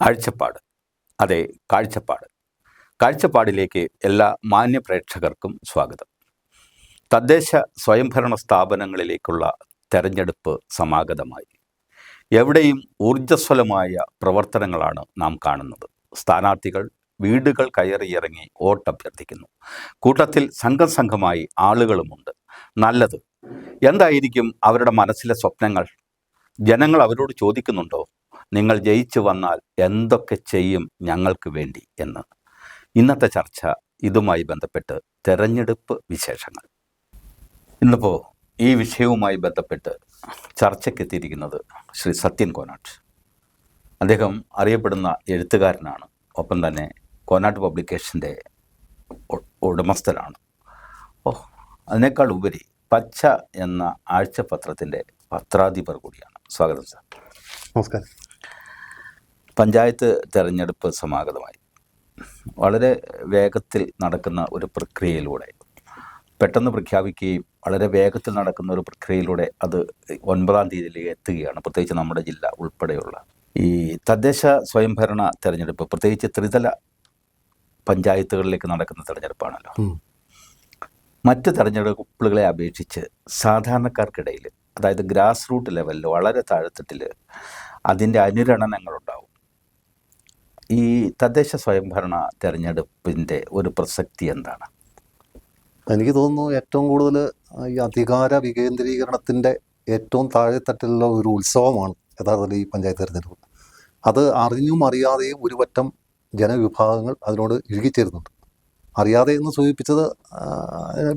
ആഴ്ചപ്പാട്, അതെ, കാഴ്ചപ്പാട്. കാഴ്ചപ്പാടിലേക്ക് എല്ലാ മാന്യ പ്രേക്ഷകർക്കും സ്വാഗതം. തദ്ദേശ സ്വയംഭരണ സ്ഥാപനങ്ങളിലേക്കുള്ള തെരഞ്ഞെടുപ്പ് സമാഗതമായി. എവിടെയും ഊർജ്ജസ്വലമായ പ്രവർത്തനങ്ങളാണ് നാം കാണുന്നത്. സ്ഥാനാർത്ഥികൾ വീടുകൾ കയറിയിറങ്ങി വോട്ടഭ്യർത്ഥിക്കുന്നു. കൂട്ടത്തിൽ സംഘമായി ആളുകളുമുണ്ട്. നല്ലത്. എന്തായിരിക്കും അവരുടെ മനസ്സിലെ സ്വപ്നങ്ങൾ? ജനങ്ങൾ അവരോട് ചോദിക്കുന്നുണ്ടോ, നിങ്ങൾ ജയിച്ചു വന്നാൽ എന്തൊക്കെ ചെയ്യും ഞങ്ങൾക്ക് വേണ്ടി എന്ന്? ഇന്നത്തെ ചർച്ച ഇതുമായി ബന്ധപ്പെട്ട് തെരഞ്ഞെടുപ്പ് വിശേഷങ്ങൾ. ഇന്നിപ്പോൾ ഈ വിഷയവുമായി ബന്ധപ്പെട്ട് ചർച്ചയ്ക്കെത്തിയിരിക്കുന്നത് ശ്രീ സത്യൻ കോനാട്ട്. അദ്ദേഹം അറിയപ്പെടുന്ന എഴുത്തുകാരനാണ്, ഒപ്പം തന്നെ കോനാട്ട് പബ്ലിക്കേഷൻ്റെ ഉടമസ്ഥനാണ്. അതിനേക്കാൾ ഉപരി പച്ച എന്ന ആഴ്ചപത്രത്തിൻ്റെ പത്രാധിപർ കൂടിയാണ്. സ്വാഗതം സാർ. നമസ്കാരം. പഞ്ചായത്ത് തെരഞ്ഞെടുപ്പ് സമാഗതമായി. വളരെ വേഗത്തിൽ നടക്കുന്ന ഒരു പ്രക്രിയയിലൂടെ, പെട്ടെന്ന് പ്രഖ്യാപിക്കുകയും വളരെ വേഗത്തിൽ നടക്കുന്ന ഒരു പ്രക്രിയയിലൂടെ അത് 9-ാം തീയതിയിലേക്ക് എത്തുകയാണ്. പ്രത്യേകിച്ച് നമ്മുടെ ജില്ല ഉൾപ്പെടെയുള്ള ഈ തദ്ദേശ സ്വയംഭരണ തെരഞ്ഞെടുപ്പ്, പ്രത്യേകിച്ച് ത്രിതല പഞ്ചായത്തുകളിലേക്ക് നടക്കുന്ന തെരഞ്ഞെടുപ്പാണല്ലോ. മറ്റ് തെരഞ്ഞെടുപ്പുകളെ അപേക്ഷിച്ച് സാധാരണക്കാർക്കിടയിൽ, അതായത് ഗ്രാസ് റൂട്ട് ലെവലിൽ, വളരെ താഴെത്തട്ടിൽ അതിൻ്റെ അനുരണനങ്ങളുണ്ടാവും. ഈ തദ്ദേശ സ്വയംഭരണ തെരഞ്ഞെടുപ്പിൻ്റെ ഒരു പ്രസക്തി എന്താണ്? എനിക്ക് തോന്നുന്നു ഏറ്റവും കൂടുതൽ ഈ അധികാര വികേന്ദ്രീകരണത്തിൻ്റെ ഏറ്റവും താഴെത്തട്ടിലുള്ള ഒരു ഉത്സവമാണ് യഥാർത്ഥത്തിൽ ഈ പഞ്ചായത്ത് തെരഞ്ഞെടുപ്പ്. അത് അറിഞ്ഞും അറിയാതെയും ഒരു പറ്റം ജനവിഭാഗങ്ങൾ അതിനോട് ഇഴുകിച്ചേരുന്നുണ്ട്. അറിയാതെ എന്ന് സൂചിപ്പിച്ചത്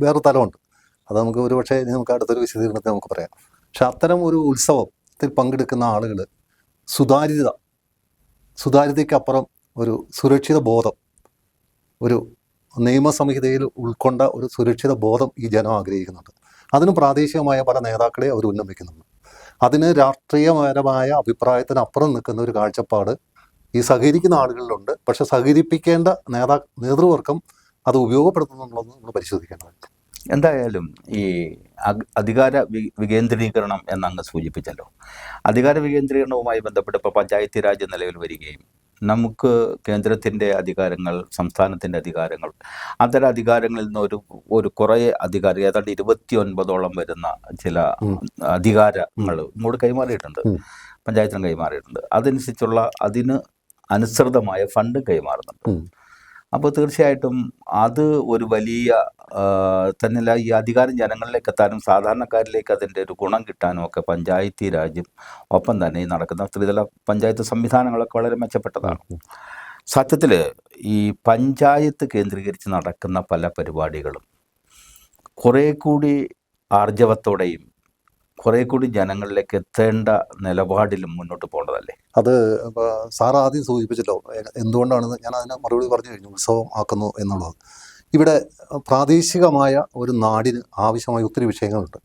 വേറെ തലമുണ്ട്, അത് നമുക്ക് ഒരുപക്ഷെ നമുക്ക് അടുത്തൊരു വിശദീകരണത്തെ നമുക്ക് പറയാം. പക്ഷെ അത്തരം ഒരു ഉത്സവത്തിൽ പങ്കെടുക്കുന്ന ആളുകൾ സുതാര്യതയ്ക്കപ്പുറം ഒരു സുരക്ഷിത ബോധം, ഒരു നിയമസംഹിതയിൽ ഉൾക്കൊണ്ട ഒരു സുരക്ഷിത ബോധം ഈ ജനം ആഗ്രഹിക്കുന്നുണ്ട്. അതിന് പ്രാദേശികമായ പല നേതാക്കളെ അവർ ഉന്നമിക്കുന്നുണ്ട്. അതിന് രാഷ്ട്രീയപരമായ അഭിപ്രായത്തിനപ്പുറം നിൽക്കുന്ന ഒരു കാഴ്ചപ്പാട് ഈ സഹകരിക്കുന്ന ആളുകളിലുണ്ട്. പക്ഷെ സഹകരിപ്പിക്കേണ്ട നേതൃവർഗം അത് ഉപയോഗപ്പെടുത്തുന്നുണ്ടെന്ന് നമ്മൾ പരിശോധിക്കേണ്ടതുണ്ട്. എന്തായാലും ഈ അധികാര വികേന്ദ്രീകരണം എന്നങ്ങ് സൂചിപ്പിച്ചല്ലോ. അധികാര വികേന്ദ്രീകരണവുമായി ബന്ധപ്പെട്ട് ഇപ്പോൾ പഞ്ചായത്ത് രാജ് നിലവിൽ വരികയും നമുക്ക് കേന്ദ്രത്തിൻ്റെ അധികാരങ്ങൾ, സംസ്ഥാനത്തിൻ്റെ അധികാരങ്ങൾ, അത്തരം അധികാരങ്ങളിൽ നിന്ന് ഒരു കുറേ അധികാരം, ഏതാണ്ട് 29ഓളം വരുന്ന ചില അധികാരങ്ങൾ ഇങ്ങോട്ട് കൈമാറിയിട്ടുണ്ട്, പഞ്ചായത്തിന് കൈമാറിയിട്ടുണ്ട്. അതനുസരിച്ചുള്ള അതിന് അനുസൃതമായ ഫണ്ട് കൈമാറുന്നുണ്ട്. അപ്പോൾ തീർച്ചയായിട്ടും അത് ഒരു വലിയ തന്നെയല്ല, ഈ അധികാരം ജനങ്ങളിലേക്ക് എത്താനും സാധാരണക്കാരിലേക്ക് അതിൻ്റെ ഒരു ഗുണം കിട്ടാനും ഒക്കെ പഞ്ചായത്തി രാജ്യം, ഒപ്പം തന്നെ ഈ നടക്കുന്ന ത്രിതല പഞ്ചായത്ത് സംവിധാനങ്ങളൊക്കെ വളരെ മെച്ചപ്പെട്ടതാണ്. സത്യത്തിൽ ഈ പഞ്ചായത്ത് കേന്ദ്രീകരിച്ച് നടക്കുന്ന പല പരിപാടികളും കുറേ കൂടി ആർജവത്തോടെയും കുറേ കൂടി ജനങ്ങളിലേക്ക് എത്തേണ്ട നിലപാടിലും മുന്നോട്ട് പോകേണ്ടതല്ലേ? അത് സാർ ആദ്യം സൂചിപ്പിച്ചല്ലോ, എന്തുകൊണ്ടാണെന്ന് ഞാൻ അതിന് മറുപടി പറഞ്ഞു കഴിഞ്ഞു. ഉത്സവം ആക്കുന്നു എന്നുള്ളത്. ഇവിടെ പ്രാദേശികമായ ഒരു നാടിന് ആവശ്യമായ ഒത്തിരി വിഷയങ്ങളുണ്ട്.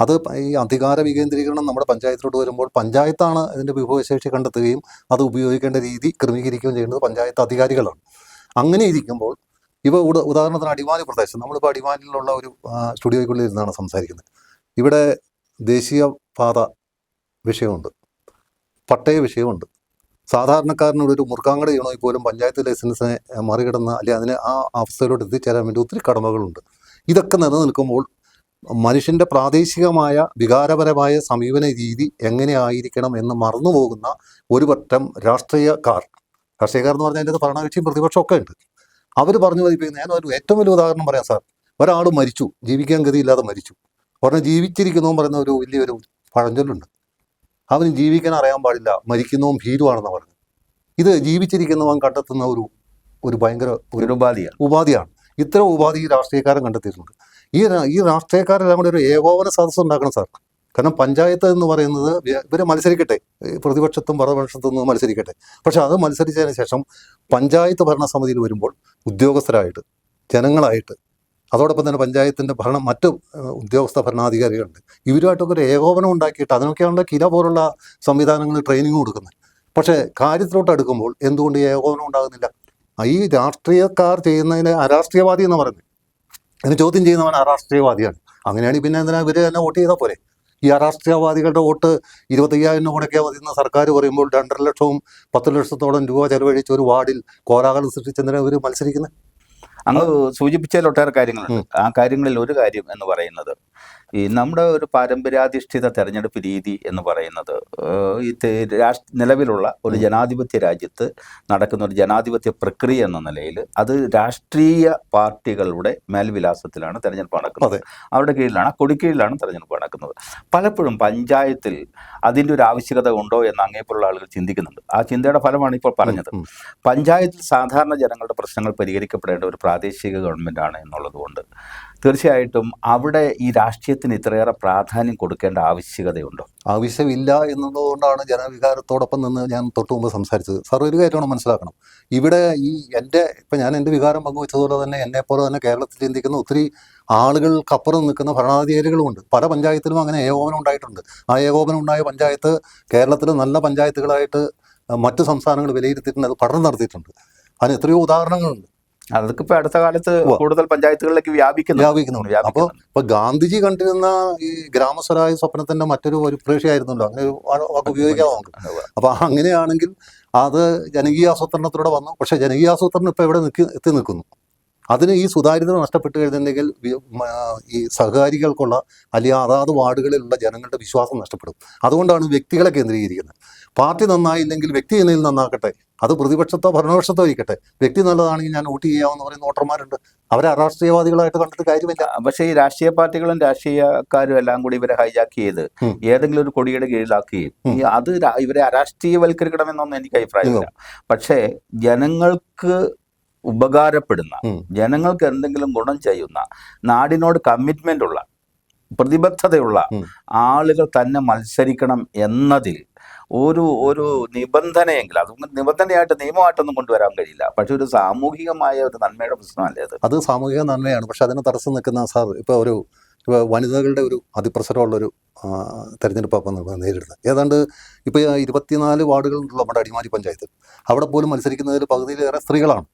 അത് ഈ അധികാര വികേന്ദ്രീകരണം നമ്മുടെ പഞ്ചായത്തിലോട്ട് വരുമ്പോൾ പഞ്ചായത്താണ് ഇതിൻ്റെ വിഭവശേഷി കണ്ടെത്തുകയും അത് ഉപയോഗിക്കേണ്ട രീതി ക്രമീകരിക്കുകയും ചെയ്യുന്നത് പഞ്ചായത്ത് അധികാരികളാണ്. അങ്ങനെ ഇരിക്കുമ്പോൾ ഉദാഹരണത്തിന് അടിമാലി പ്രദേശം, നമ്മളിപ്പോൾ അടിമാലിയിലുള്ള ഒരു സ്റ്റുഡിയോയ്ക്കുള്ളിൽ ഇരുന്നാണ് സംസാരിക്കുന്നത്. ഇവിടെ ദേശീയപാത വിഷയമുണ്ട്, പട്ടയ വിഷയമുണ്ട്. സാധാരണക്കാരനോടൊരു മുറുക്കാങ്കട ചെയ്യണമെങ്കിൽ പോലും പഞ്ചായത്ത് ലൈസൻസിനെ മറികടന്ന് അല്ലെങ്കിൽ അതിന് ആ അവസ്ഥയിലോട്ട് എത്തിച്ചേരാൻ വേണ്ടി ഒത്തിരി കടമകളുണ്ട്. ഇതൊക്കെ നിലനിൽക്കുമ്പോൾ മനുഷ്യൻ്റെ പ്രാദേശികമായ വികാരപരമായ സമീപന രീതി എങ്ങനെയായിരിക്കണം എന്ന് മറന്നുപോകുന്ന ഒരു പറ്റം രാഷ്ട്രീയക്കാർ എന്ന് പറഞ്ഞാൽ അതിൻ്റെ ഭരണകക്ഷിയും പ്രതിപക്ഷമൊക്കെ ഉണ്ട്. അവർ പറഞ്ഞു പതിപ്പിക്കുന്നത്, ഞാൻ ഒരു ഏറ്റവും വലിയ ഉദാഹരണം പറയാം സാർ. ഒരാൾ മരിച്ചു, ജീവിക്കാൻ ഗതിയില്ലാതെ മരിച്ചു. ഉടനെ ജീവിച്ചിരിക്കുന്നവൻ പറയുന്ന ഒരു വലിയൊരു പഴഞ്ചൊല്ലുണ്ട്, അവന് ജീവിക്കാൻ അറിയാൻ പാടില്ല, മരിക്കുന്നവൻ ഭീരുവാണെന്ന് പറഞ്ഞു. ഇത് ജീവിച്ചിരിക്കുന്നവൻ കണ്ടെത്തുന്ന ഒരു ഭയങ്കര ഒരു ഉപാധിയാണ്. ഇത്തരം ഉപാധി രാഷ്ട്രീയക്കാരൻ കണ്ടെത്തിയിട്ടുണ്ട്. ഈ രാഷ്ട്രീയക്കാരെല്ലാം കൂടെ ഒരു ഏകോപന സദസ്സ് ഉണ്ടാക്കണം സാർ. കാരണം പഞ്ചായത്ത് എന്ന് പറയുന്നത് ഇവരെ മത്സരിക്കട്ടെ, പ്രതിപക്ഷത്തും ഭരണപക്ഷത്തും നിന്ന് മത്സരിക്കട്ടെ. പക്ഷെ അത് മത്സരിച്ചതിന് ശേഷം പഞ്ചായത്ത് ഭരണസമിതിയിൽ വരുമ്പോൾ ഉദ്യോഗസ്ഥരായിട്ട്, ജനങ്ങളായിട്ട്, അതോടൊപ്പം തന്നെ പഞ്ചായത്തിൻ്റെ മറ്റ് ഉദ്യോഗസ്ഥ ഭരണാധികാരികളുണ്ട്, ഇവരുമായിട്ടൊക്കെ ഒരു ഏകോപനം ഉണ്ടാക്കിയിട്ട് അതിനൊക്കെയാണ് കില പോലുള്ള സംവിധാനങ്ങൾ ട്രെയിനിങ് കൊടുക്കുന്നത്. പക്ഷേ കാര്യത്തിലോട്ട് അടുക്കുമ്പോൾ എന്തുകൊണ്ട് ഈ ഏകോപനം ഉണ്ടാകുന്നില്ല? ഈ രാഷ്ട്രീയക്കാർ ചെയ്യുന്നതിന് അരാഷ്ട്രീയവാദി എന്ന് പറയുന്നത്, അതിന് ചോദ്യം ചെയ്യുന്നവൻ അരാഷ്ട്രീയവാദിയാണ്. അങ്ങനെയാണെങ്കിൽ പിന്നെ എന്തിനാ ഇവർ തന്നെ വോട്ട് ചെയ്താൽ പോരെ? ഈ അരാഷ്ട്രീയവാദികളുടെ വോട്ട് 25,000 രൂപ മുടക്കിയാൽ മതി എന്ന് സർക്കാർ പറയുമ്പോൾ 2.5 ലക്ഷവും 10 ലക്ഷത്തോളം രൂപ ചെലവഴിച്ച് ഒരു വാർഡിൽ കോലാഹലം സൃഷ്ടിച്ചെന്തിനാണ് ഇവർ മത്സരിക്കുന്നത്? അങ്ങ് സൂചിപ്പിച്ചതിൽ ഒട്ടേറെ കാര്യങ്ങളുണ്ട്. ആ കാര്യങ്ങളിൽ ഒരു കാര്യം എന്ന് പറയുന്നത് ഈ നമ്മുടെ ഒരു പാരമ്പര്യാധിഷ്ഠിത തെരഞ്ഞെടുപ്പ് രീതി എന്ന് പറയുന്നത് ഈ നിലവിലുള്ള ഒരു ജനാധിപത്യ രാജ്യത്ത് നടക്കുന്ന ഒരു ജനാധിപത്യ പ്രക്രിയ എന്ന നിലയിൽ അത് രാഷ്ട്രീയ പാർട്ടികളുടെ മേൽവിലാസത്തിലാണ് തെരഞ്ഞെടുപ്പ് നടക്കുന്നത്. അവരുടെ കീഴിലാണ്, കൊടിക്കീഴിലാണ് തെരഞ്ഞെടുപ്പ് നടക്കുന്നത്. പലപ്പോഴും പഞ്ചായത്തിൽ അതിൻ്റെ ഒരു ആവശ്യകത ഉണ്ടോ എന്ന് അങ്ങേപ്പോലുള്ള ആളുകൾ ചിന്തിക്കുന്നുണ്ട്. ആ ചിന്തയുടെ ഫലമാണ് ഇപ്പോൾ പറഞ്ഞത്. പഞ്ചായത്തിൽ സാധാരണ ജനങ്ങളുടെ പ്രശ്നങ്ങൾ പരിഹരിക്കപ്പെടേണ്ട ഒരു പ്രാദേശിക ഗവൺമെൻറ്റാണ് എന്നുള്ളതുകൊണ്ട് തീർച്ചയായിട്ടും അവിടെ ഈ രാഷ്ട്രീയത്തിന് ഇത്രയേറെ പ്രാധാന്യം കൊടുക്കേണ്ട ആവശ്യകതയുണ്ടോ? ആവശ്യമില്ല എന്നതുകൊണ്ടാണ് ജനവികാരത്തോടൊപ്പം നിന്ന് ഞാൻ തൊട്ടു മുമ്പ് സംസാരിച്ചത്. സാർ ഒരു കാര്യമാണ് മനസ്സിലാക്കണം. ഇവിടെ ഞാൻ എൻ്റെ വികാരം പങ്കുവെച്ചതുപോലെ തന്നെ എന്നെപ്പോലെ തന്നെ കേരളത്തിൽ ചിന്തിക്കുന്ന ഒത്തിരി ആളുകൾക്കപ്പുറം നിൽക്കുന്ന ഭരണാധികാരികളുമുണ്ട്. പല പഞ്ചായത്തിലും അങ്ങനെ ഏകോപനം ഉണ്ടായിട്ടുണ്ട്. ആ ഏകോപനം ഉണ്ടായ പഞ്ചായത്ത് കേരളത്തിൽ നല്ല പഞ്ചായത്തുകളായിട്ട് മറ്റു സംസ്ഥാനങ്ങൾ വിലയിരുത്തിയിട്ടുണ്ട്, അത് പഠനം നടത്തിയിട്ടുണ്ട്. അതിന് എത്രയോ ഉദാഹരണങ്ങളുണ്ട്. അതൊക്കെ ഇപ്പൊ അടുത്ത കാലത്ത് കൂടുതൽ പഞ്ചായത്തുകളിലേക്ക് വ്യാപിക്കുന്നുണ്ട്. അപ്പോൾ ഗാന്ധിജി കണ്ടിരുന്ന ഈ ഗ്രാമസ്വരായ സ്വപ്നത്തിന്റെ മറ്റൊരു പരിപ്രേക്ഷിയായിരുന്നല്ലോ, അങ്ങനെ വാക്ക് ഉപയോഗിക്കാമോ നമുക്ക്? അപ്പൊ അങ്ങനെയാണെങ്കിൽ അത് ജനകീയാസൂത്രണത്തിലൂടെ വന്നു. പക്ഷെ ജനകീയാസൂത്രണം ഇപ്പൊ എവിടെ എത്തി നിൽക്കുന്നു? അതിന് ഈ സുതാര്യത നഷ്ടപ്പെട്ടു കഴിഞ്ഞിട്ടുണ്ടെങ്കിൽ ഈ സഹകാരികൾക്കുള്ള അല്ലെങ്കിൽ അതാത് വാർഡുകളിലുള്ള ജനങ്ങളുടെ വിശ്വാസം നഷ്ടപ്പെടും. അതുകൊണ്ടാണ് വ്യക്തികളെ കേന്ദ്രീകരിക്കുന്നത്. പാർട്ടി നന്നായില്ലെങ്കിൽ വ്യക്തി എന്നതിൽ നന്നാക്കട്ടെ, അത് പ്രതിപക്ഷത്തോ ഭരണപക്ഷത്തോ ഇരിക്കട്ടെ. വ്യക്തി നല്ലതാണെങ്കിൽ ഞാൻ വോട്ട് ചെയ്യാമെന്ന് പറയുന്ന വോട്ടർമാരുണ്ട്. അവരെ അരാഷ്ട്രീയവാദികളായിട്ട് കണ്ടിട്ട് കാര്യമില്ല. പക്ഷേ ഈ രാഷ്ട്രീയ പാർട്ടികളും രാഷ്ട്രീയക്കാരും എല്ലാം കൂടി ഇവരെ ഹൈജാക്ക് ചെയ്ത് ഏതെങ്കിലും ഒരു കൊടിയുടെ കീഴിലാക്കുകയും അത് ഇവരെ അരാഷ്ട്രീയവൽക്കരിക്കണമെന്നൊന്നും എനിക്ക് അഭിപ്രായമില്ല. പക്ഷേ ജനങ്ങൾക്ക് ഉപകാരപ്പെടുന്ന, ജനങ്ങൾക്ക് എന്തെങ്കിലും ഗുണം ചെയ്യുന്ന, നാടിനോട് കമ്മിറ്റ്മെന്റ് ഉള്ള, പ്രതിബദ്ധതയുള്ള ആളുകൾ തന്നെ മത്സരിക്കണം എന്നതിൽ ഒരു നിബന്ധനയെങ്കിലും, അത് നിബന്ധനയായിട്ട് നിയമമായിട്ടൊന്നും കൊണ്ടുവരാൻ കഴിയില്ല. പക്ഷെ ഒരു സാമൂഹികമായ ഒരു നന്മയുടെ പ്രശ്നമല്ലേ അത് സാമൂഹിക നന്മയാണ്. പക്ഷെ അതിന് തടസ്സം നിൽക്കുന്ന സാർ ഇപ്പോൾ വനിതകളുടെ ഒരു അതിപ്രസരമുള്ളൊരു തെരഞ്ഞെടുപ്പ് അപ്പം നേരിടുന്നത്. ഏതാണ്ട് ഇപ്പോൾ 24 വാർഡുകളുണ്ടല്ലോ നമ്മുടെ അടിമാലി പഞ്ചായത്ത്. അവിടെ പോലും മത്സരിക്കുന്നതിൽ പകുതിയിലേറെ സ്ത്രീകളാണ്.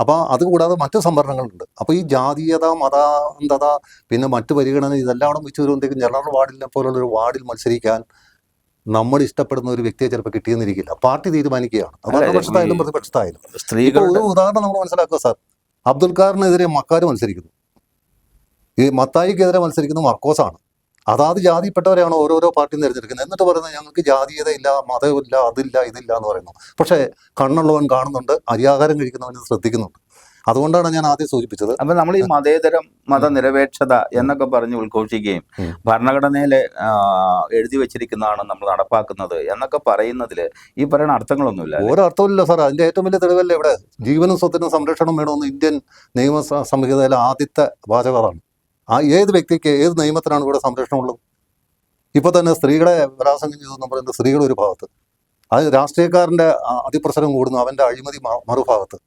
അപ്പോൾ അതുകൂടാതെ മറ്റു സംവരണങ്ങളുണ്ട്. അപ്പോൾ ഈ ജാതീയത, മതാന്ധത, പിന്നെ മറ്റു പരിഗണന, ഇതെല്ലാം അവിടെ വെച്ച് വരുമ്പോഴത്തേക്കും ജനറൽ വാർഡിനെ പോലുള്ളൊരു വാർഡിൽ മത്സരിക്കാൻ നമ്മൾ ഇഷ്ടപ്പെടുന്ന ഒരു വ്യക്തിയെ ചിലപ്പോൾ കിട്ടിയെന്നിരിക്കില്ല. പാർട്ടി തീരുമാനിക്കുകയാണ്. ഭരണപക്ഷത്തായാലും പ്രതിപക്ഷത്തായാലും. സ്ത്രീകൾ ഒരു ഉദാഹരണം നമ്മൾ മനസ്സിലാക്കുക സാർ. അബ്ദുൽ ഖാറിനെതിരെ മക്കാർ മത്സരിക്കുന്നു. ഈ മത്തായിക്കെതിരെ മത്സരിക്കുന്നത് മർക്കോസാണ്. അതാത് ജാതിപ്പെട്ടവരെയാണ് ഓരോരോ പാർട്ടിയും തിരഞ്ഞെടുക്കുന്നത്. എന്നിട്ട് പറയുന്നത് ഞങ്ങൾക്ക് ജാതീയത ഇല്ല, മതമില്ല, അതില്ല, ഇതില്ല എന്ന് പറയുന്നു. പക്ഷേ കണ്ണുള്ളവൻ കാണുന്നുണ്ട്, അരിയാഹാരം കഴിക്കുന്നവന് ശ്രദ്ധിക്കുന്നുണ്ട്. അതുകൊണ്ടാണ് ഞാൻ ആദ്യം സൂചിപ്പിച്ചത്. അപ്പൊ നമ്മൾ ഈ മതേതരം, മതനിരപേക്ഷത എന്നൊക്കെ പറഞ്ഞ് ഉദ്ഘോഷിക്കുകയും ഭരണഘടനയിൽ എഴുതി വെച്ചിരിക്കുന്നതാണ് നമ്മൾ നടപ്പാക്കുന്നത് എന്നൊക്കെ പറയുന്നതിൽ ഈ പറയുന്ന അർത്ഥങ്ങളൊന്നുമില്ല. ഒരർത്ഥമില്ല സാർ. അതിന്റെ ഏറ്റവും വലിയ തെളിവല്ലേ ഇവിടെ ജീവനും സ്വത്തിനും സംരക്ഷണം വേണമെന്ന് ഇന്ത്യൻ നിയമ സംഹിതയിലെ ആദ്യത്തെ വാചകമാണ്. ഏത് വ്യക്തിക്ക്, ഏത് നിയമത്തിനാണ് ഇവിടെ സംരക്ഷണമുള്ളത്? ഇപ്പോൾ തന്നെ സ്ത്രീകളെ ബലാത്സംഗം ചെയ്തു പറയുന്നത് സ്ത്രീകൾ ഒരു ഭാഗത്ത്, അത് രാഷ്ട്രീയക്കാരൻ്റെ അതിപ്രസരം കൂടുന്നു, അവൻ്റെ അഴിമതി മറുഭാഗത്ത്.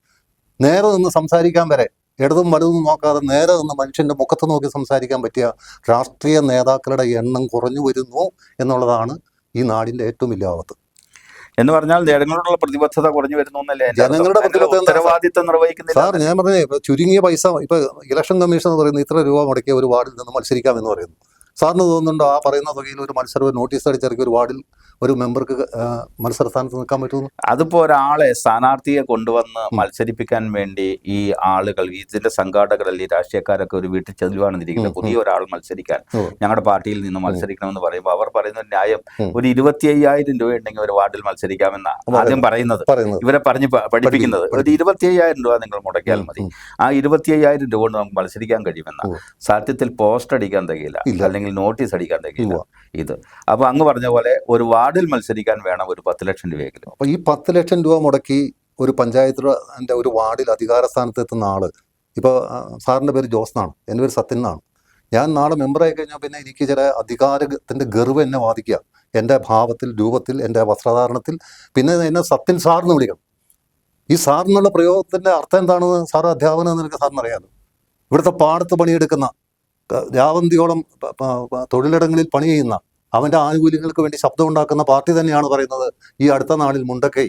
നേരെ നിന്ന് സംസാരിക്കാൻ വരെ ഇടതും വലതും നോക്കാതെ നേരെ നിന്ന് മനുഷ്യൻ്റെ മുഖത്ത് നോക്കി സംസാരിക്കാൻ പറ്റിയ രാഷ്ട്രീയ നേതാക്കളുടെ എണ്ണം കുറഞ്ഞു വരുന്നു എന്നുള്ളതാണ് ഈ നാടിൻ്റെ ഏറ്റവും വലിയ ആപത്ത്. എന്ന് പറഞ്ഞാൽ ജനങ്ങളോടുള്ള പ്രതിബദ്ധത കുറഞ്ഞു വരുന്നു എന്നല്ലേ? ജനങ്ങളുടെ ഉത്തരവാദിത്തം നിർവഹിക്കുന്നില്ല. സാർ, ഞാൻ പറഞ്ഞേ ചുരുങ്ങിയ പൈസ, ഇപ്പൊ ഇലക്ഷൻ കമ്മീഷൻ എന്ന് പറയുന്നത് ഇത്ര രൂപ മുടക്കിയ ഒരു വാർഡിൽ നിന്ന് മത്സരിക്കാമെന്ന് പറയുന്നു. സാറിന് തോന്നുന്നുണ്ടോ ആ പറയുന്ന തുകയിൽ ഒരു മത്സരം നോട്ടീസ് അടിച്ചിറക്കി ഒരു വാർഡിൽ ഒരു മെമ്പർക്ക് മത്സരസ്ഥാനത്ത് നിൽക്കാൻ പറ്റുമെന്ന്? അതിപ്പോ ഒരാളെ സ്ഥാനാർത്ഥിയെ കൊണ്ടുവന്ന് മത്സരിപ്പിക്കാൻ വേണ്ടി ഈ ആളുകൾ, ഇതിന്റെ സംഘാടകരല്ല ഈ രാഷ്ട്രീയക്കാരൊക്കെ ഒരു വീട്ടിൽ ചെല്ലുവാണെന്നിരിക്കുന്നത്, പുതിയ ഒരാൾ മത്സരിക്കാൻ ഞങ്ങളുടെ പാർട്ടിയിൽ നിന്ന് മത്സരിക്കണമെന്ന് പറയുമ്പോൾ അവർ പറയുന്ന ന്യായം ഒരു 25,000 രൂപ ഉണ്ടെങ്കിൽ ഒരു വാർഡിൽ മത്സരിക്കാമെന്ന ആദ്യം പറയുന്നത്, ഇവരെ പറഞ്ഞ് പഠിപ്പിക്കുന്നത്. ഒരു 25,000 രൂപ നിങ്ങൾ മുടക്കിയാൽ മതി, ആ 25,000 രൂപ കൊണ്ട് നമുക്ക് മത്സരിക്കാൻ കഴിയുമെന്ന. സത്യത്തിൽ പോസ്റ്റ് അടിക്കാൻ തികയില്ല, അല്ലെങ്കിൽ നോട്ടീസ് അടിക്കാൻ തികയില്ല ഇത്. അപ്പൊ അങ്ങ് പറഞ്ഞ പോലെ ഒരു വാർഡിൽ മത്സരിക്കാൻ വേണം ഒരു 10 ലക്ഷം രൂപയെങ്കിലും. അപ്പോൾ ഈ 10 ലക്ഷം രൂപ മുടക്കി ഒരു പഞ്ചായത്തിൻ്റെ ഒരു വാർഡിൽ അധികാര സ്ഥാനത്ത് എത്തുന്ന ആള്, ഇപ്പോൾ സാറിൻ്റെ പേര് ജോസ് എന്നാണ്, എൻ്റെ പേര് സത്യൻ എന്നാണ്. ഞാൻ നാളെ മെമ്പറായി കഴിഞ്ഞാൽ പിന്നെ എനിക്ക് ചില അധികാരത്തിൻ്റെ ഗർവ് എന്നെ ബാധിക്കുക. എൻ്റെ ഭാവത്തിൽ, രൂപത്തിൽ, എൻ്റെ വസ്ത്രധാരണത്തിൽ. പിന്നെ എന്നെ സത്യൻ സാറിന് വിളിക്കണം. ഈ സാറിനുള്ള പ്രയോഗത്തിൻ്റെ അർത്ഥം എന്താണെന്ന് സാർ അധ്യാപനം എന്ന് എനിക്ക് സാറിന് അറിയാമല്ലോ. ഇവിടുത്തെ പാടത്ത് പണിയെടുക്കുന്ന, രാവന്തിയോളം തൊഴിലിടങ്ങളിൽ പണി ചെയ്യുന്ന, അവൻ്റെ ആനുകൂല്യങ്ങൾക്ക് വേണ്ടി ശബ്ദം ഉണ്ടാക്കുന്ന പാർട്ടി തന്നെയാണ് പറയുന്നത് ഈ അടുത്ത നാളിൽ മുണ്ടക്കൈ